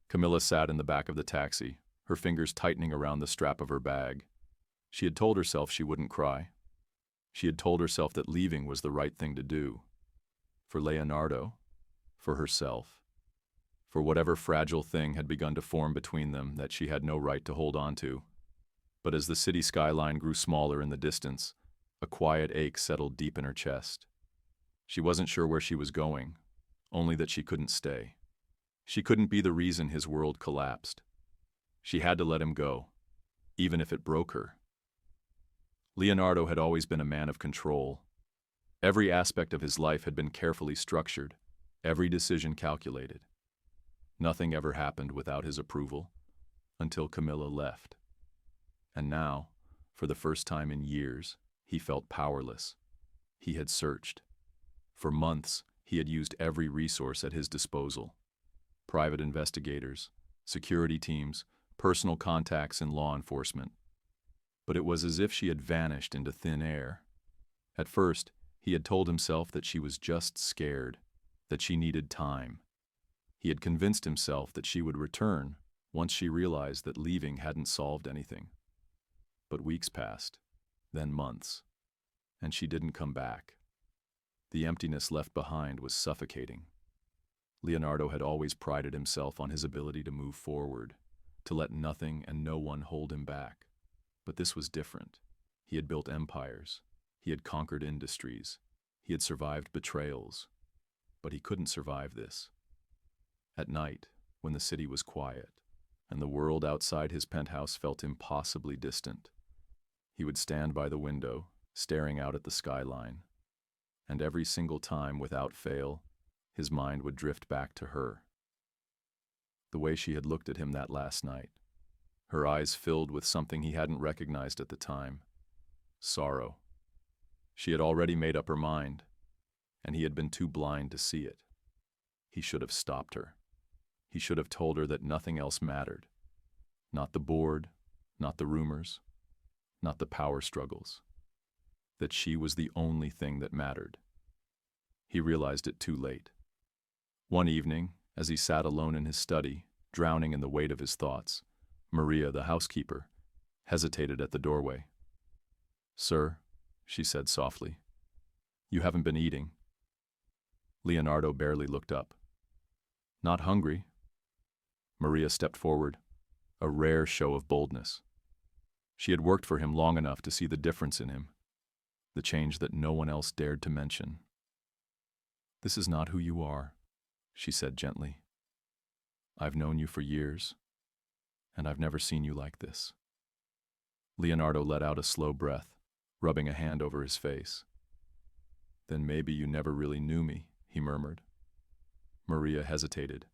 [SPEAKER 1] Camilla sat in the back of the taxi, her fingers tightening around the strap of her bag. She had told herself she wouldn't cry. She had told herself that leaving was the right thing to do. For Leonardo, for herself, for whatever fragile thing had begun to form between them that she had no right to hold on to. But as the city skyline grew smaller in the distance, a quiet ache settled deep in her chest. She wasn't sure where she was going, only that she couldn't stay. She couldn't be the reason his world collapsed. She had to let him go, even if it broke her. Leonardo had always been a man of control. Every aspect of his life had been carefully structured, every decision calculated. Nothing ever happened without his approval, until Camilla left. And now, for the first time in years, he felt powerless. He had searched. For months, he had used every resource at his disposal. Private investigators, security teams, personal contacts in law enforcement. But it was as if she had vanished into thin air. At first, he had told himself that she was just scared, that she needed time. He had convinced himself that she would return once she realized that leaving hadn't solved anything. But weeks passed, then months, and she didn't come back. The emptiness left behind was suffocating. Leonardo had always prided himself on his ability to move forward, to let nothing and no one hold him back. But this was different. He had built empires. He had conquered industries. He had survived betrayals. But he couldn't survive this. At night, when the city was quiet, and the world outside his penthouse felt impossibly distant, he would stand by the window, staring out at the skyline. And every single time, without fail, his mind would drift back to her. The way she had looked at him that last night, her eyes filled with something he hadn't recognized at the time. Sorrow. She had already made up her mind, and he had been too blind to see it. He should have stopped her. He should have told her that nothing else mattered. Not the board, not the rumors, not the power struggles. That she was the only thing that mattered. He realized it too late. One evening, as he sat alone in his study, drowning in the weight of his thoughts, Maria, the housekeeper, hesitated at the doorway. "Sir," she said softly, "you haven't been eating." Leonardo barely looked up. "Not hungry?" Maria stepped forward, a rare show of boldness. She had worked for him long enough to see the difference in him, the change that no one else dared to mention. "This is not who you are," she said gently. "I've known you for years, and I've never seen you like this." Leonardo let out a slow breath, rubbing a hand over his face. "Then maybe you never really knew me," he murmured. Maria hesitated.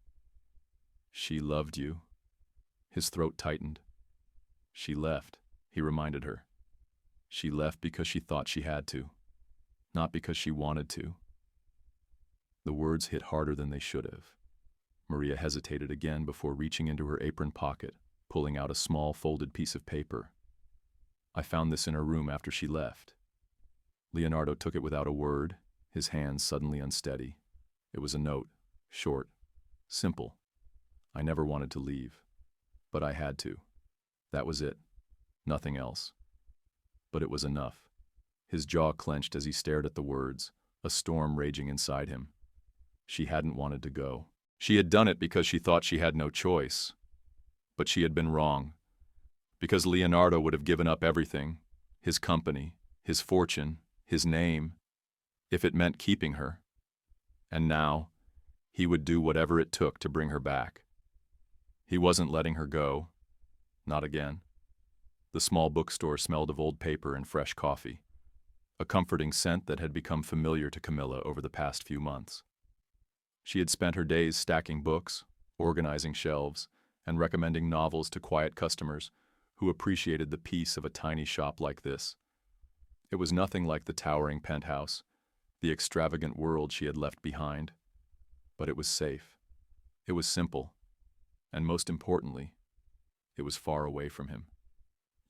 [SPEAKER 1] She loved you. His throat tightened. She left, he reminded her. She left because she thought she had to, not because she wanted to. The words hit harder than they should have. Maria hesitated again before reaching into her apron pocket, pulling out a small folded piece of paper. I found this in her room after she left. Leonardo took it without a word, his hands suddenly unsteady. It was a note, short, simple. I never wanted to leave, but I had to. That was it. Nothing else. But it was enough. His jaw clenched as he stared at the words, a storm raging inside him. She hadn't wanted to go. She had done it because she thought she had no choice. But she had been wrong. Because Leonardo would have given up everything, his company, his fortune, his name, if it meant keeping her. And now, he would do whatever it took to bring her back. He wasn't letting her go. Not again. The small bookstore smelled of old paper and fresh coffee, a comforting scent that had become familiar to Camilla over the past few months. She had spent her days stacking books, organizing shelves, and recommending novels to quiet customers who appreciated the peace of a tiny shop like this. It was nothing like the towering penthouse, the extravagant world she had left behind. But it was safe. It was simple. And most importantly, it was far away from him.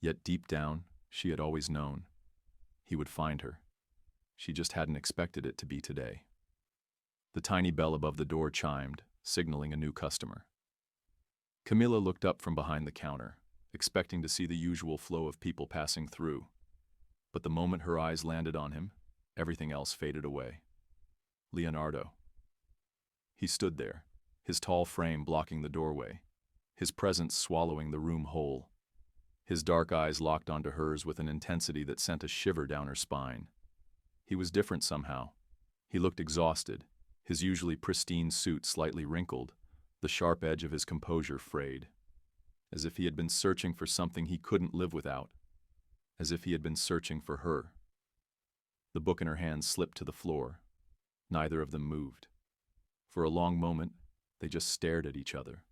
[SPEAKER 1] Yet deep down, she had always known. He would find her. She just hadn't expected it to be today. The tiny bell above the door chimed, signaling a new customer. Camilla looked up from behind the counter, expecting to see the usual flow of people passing through. But the moment her eyes landed on him, everything else faded away. Leonardo. He stood there, his tall frame blocking the doorway, his presence swallowing the room whole. His dark eyes locked onto hers with an intensity that sent a shiver down her spine. He was different somehow. He looked exhausted, his usually pristine suit slightly wrinkled, the sharp edge of his composure frayed. As if he had been searching for something he couldn't live without. As if he had been searching for her. The book in her hand slipped to the floor. Neither of them moved. For a long moment, they just stared at each other,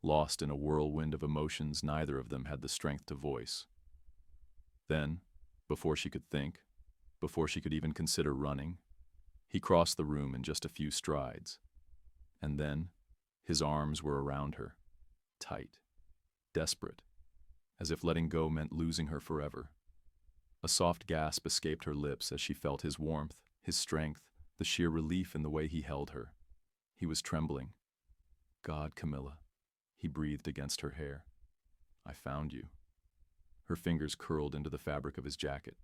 [SPEAKER 1] lost in a whirlwind of emotions neither of them had the strength to voice. Then, before she could think, before she could even consider running, he crossed the room in just a few strides. And then, his arms were around her, tight, desperate, as if letting go meant losing her forever. A soft gasp escaped her lips as she felt his warmth, his strength, the sheer relief in the way he held her. He was trembling. God, Camilla, he breathed against her hair. I found you. Her fingers curled into the fabric of his jacket.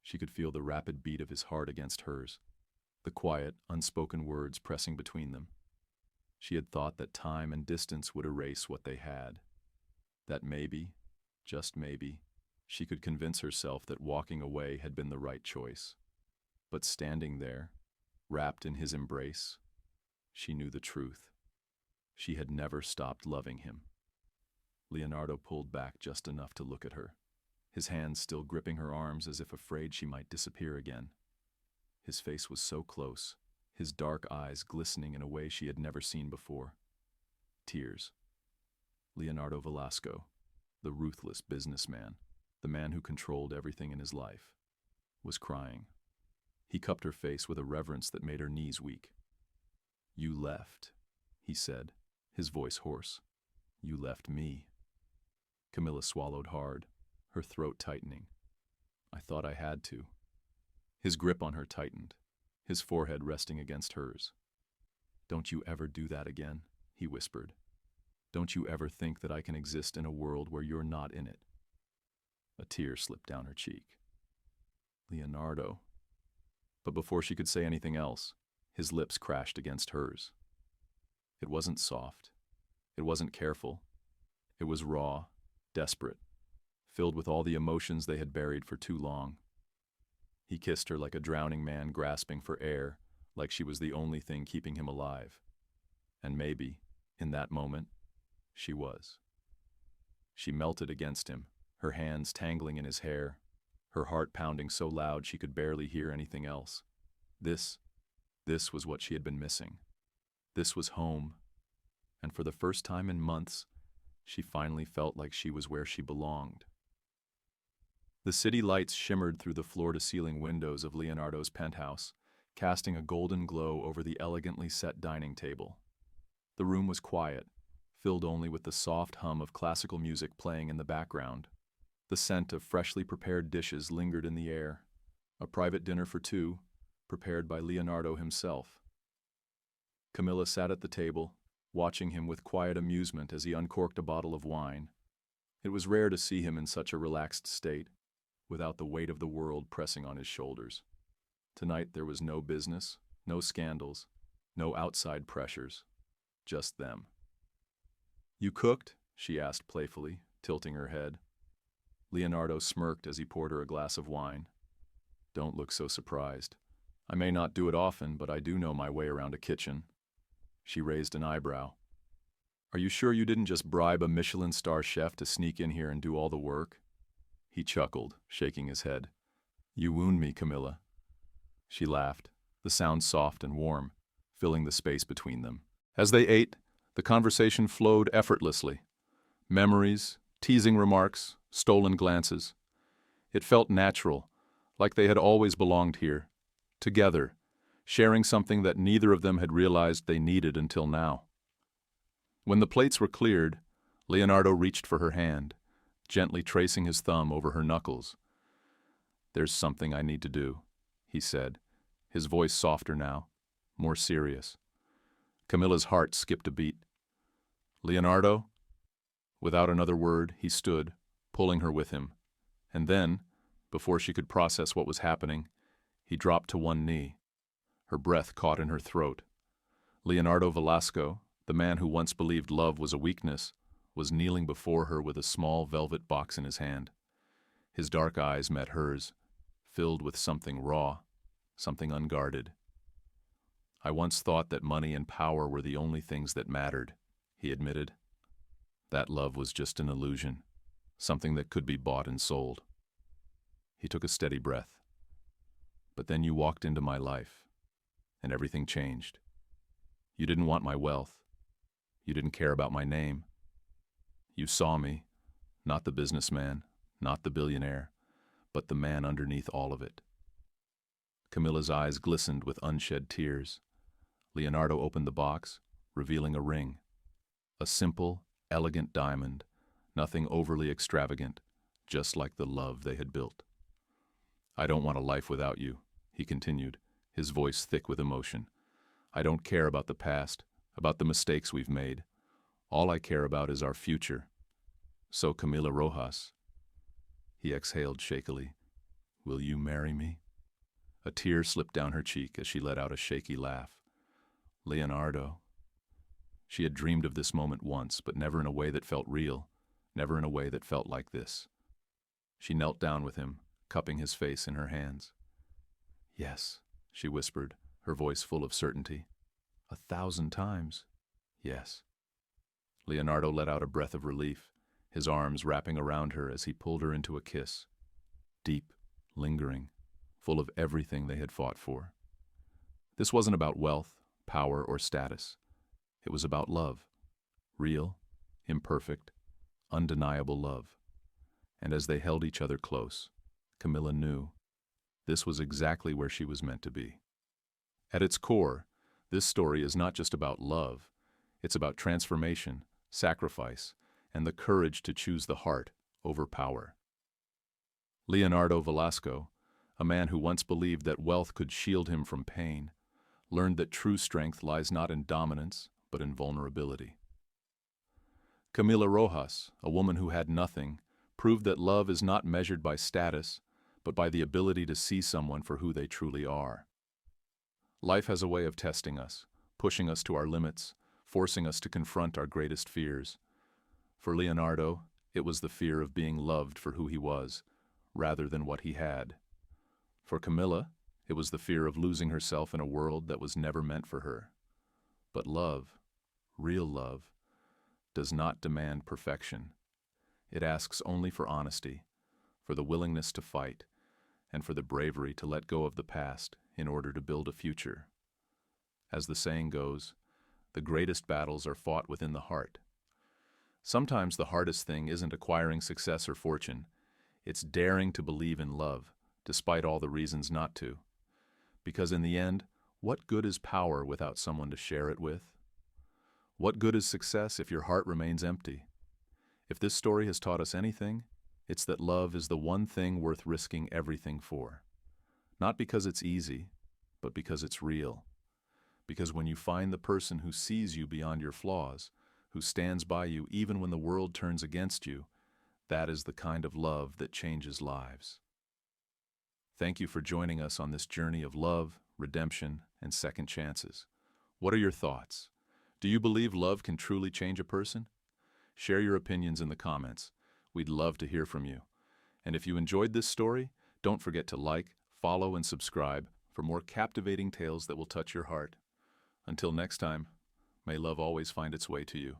[SPEAKER 1] She could feel the rapid beat of his heart against hers, the quiet, unspoken words pressing between them. She had thought that time and distance would erase what they had. That maybe, just maybe, she could convince herself that walking away had been the right choice. But standing there, wrapped in his embrace, she knew the truth. She had never stopped loving him. Leonardo pulled back just enough to look at her, his hands still gripping her arms as if afraid she might disappear again. His face was so close, his dark eyes glistening in a way she had never seen before. Tears. Leonardo Velasco, the ruthless businessman, the man who controlled everything in his life, was crying. He cupped her face with a reverence that made her knees weak. You left, he said, his voice hoarse. You left me. Camilla swallowed hard, her throat tightening. I thought I had to. His grip on her tightened, his forehead resting against hers. Don't you ever do that again, he whispered. Don't you ever think that I can exist in a world where you're not in it. A tear slipped down her cheek. Leonardo. But before she could say anything else, his lips crashed against hers. It wasn't soft. It wasn't careful. It was raw, desperate, filled with all the emotions they had buried for too long. He kissed her like a drowning man grasping for air, like she was the only thing keeping him alive. And maybe, in that moment, she was. She melted against him, her hands tangling in his hair, her heart pounding so loud she could barely hear anything else. This was what she had been missing. This was home, and for the first time in months, she finally felt like she was where she belonged. The city lights shimmered through the floor-to-ceiling windows of Leonardo's penthouse, casting a golden glow over the elegantly set dining table. The room was quiet, filled only with the soft hum of classical music playing in the background. The scent of freshly prepared dishes lingered in the air. A private dinner for two, prepared by Leonardo himself. Camilla sat at the table, watching him with quiet amusement as he uncorked a bottle of wine. It was rare to see him in such a relaxed state, without the weight of the world pressing on his shoulders. Tonight there was no business, no scandals, no outside pressures, just them. "You cooked?" she asked playfully, tilting her head. Leonardo smirked as he poured her a glass of wine. "Don't look so surprised. I may not do it often, but I do know my way around a kitchen." She raised an eyebrow. "Are you sure you didn't just bribe a Michelin star chef to sneak in here and do all the work?" He chuckled, shaking his head. "You wound me, Camilla." She laughed, the sound soft and warm, filling the space between them. As they ate, the conversation flowed effortlessly. Memories, teasing remarks, stolen glances. It felt natural, like they had always belonged here, together, sharing something that neither of them had realized they needed until now. When the plates were cleared, Leonardo reached for her hand, gently tracing his thumb over her knuckles. "There's something I need to do," he said, his voice softer now, more serious. Camilla's heart skipped a beat. "Leonardo?" Without another word, he stood, pulling her with him. And then, before she could process what was happening, he dropped to one knee. Her breath caught in her throat. Leonardo Velasco, the man who once believed love was a weakness, was kneeling before her with a small velvet box in his hand. His dark eyes met hers, filled with something raw, something unguarded. "I once thought that money and power were the only things that mattered," he admitted. "That love was just an illusion, something that could be bought and sold." He took a steady breath. "But then you walked into my life, and everything changed. You didn't want my wealth. You didn't care about my name. You saw me, not the businessman, not the billionaire, but the man underneath all of it." Camilla's eyes glistened with unshed tears. Leonardo opened the box, revealing a ring. A simple, elegant diamond, nothing overly extravagant, just like the love they had built. "I don't want a life without you," he continued, his voice thick with emotion. "I don't care about the past, about the mistakes we've made. All I care about is our future. So, Camila Rojas," he exhaled shakily, "will you marry me?" A tear slipped down her cheek as she let out a shaky laugh. "Leonardo." She had dreamed of this moment once, but never in a way that felt real, never in a way that felt like this. She knelt down with him, cupping his face in her hands. "Yes," she whispered, her voice full of certainty. 1,000 times. Yes. Leonardo let out a breath of relief, his arms wrapping around her as he pulled her into a kiss. Deep, lingering, full of everything they had fought for. This wasn't about wealth, power, or status. It was about love. Real, imperfect, undeniable love. And as they held each other close, Camilla knew this was exactly where she was meant to be. At its core, this story is not just about love. It's about transformation, sacrifice, and the courage to choose the heart over power. Leonardo Velasco, a man who once believed that wealth could shield him from pain, learned that true strength lies not in dominance, but in vulnerability. Camila Rojas, a woman who had nothing, proved that love is not measured by status, but by the ability to see someone for who they truly are. Life has a way of testing us, pushing us to our limits, forcing us to confront our greatest fears. For Leonardo, it was the fear of being loved for who he was, rather than what he had. For Camilla, it was the fear of losing herself in a world that was never meant for her. But love, real love, does not demand perfection. It asks only for honesty, for the willingness to fight, and for the bravery to let go of the past in order to build a future. As the saying goes, the greatest battles are fought within the heart. Sometimes the hardest thing isn't acquiring success or fortune, it's daring to believe in love, despite all the reasons not to. Because in the end, what good is power without someone to share it with? What good is success if your heart remains empty? If this story has taught us anything, it's that love is the one thing worth risking everything for. Not because it's easy, but because it's real. Because when you find the person who sees you beyond your flaws, who stands by you even when the world turns against you, that is the kind of love that changes lives. Thank you for joining us on this journey of love, redemption, and second chances. What are your thoughts? Do you believe love can truly change a person? Share your opinions in the comments. We'd love to hear from you. And if you enjoyed this story, don't forget to like, follow, and subscribe for more captivating tales that will touch your heart. Until next time, may love always find its way to you.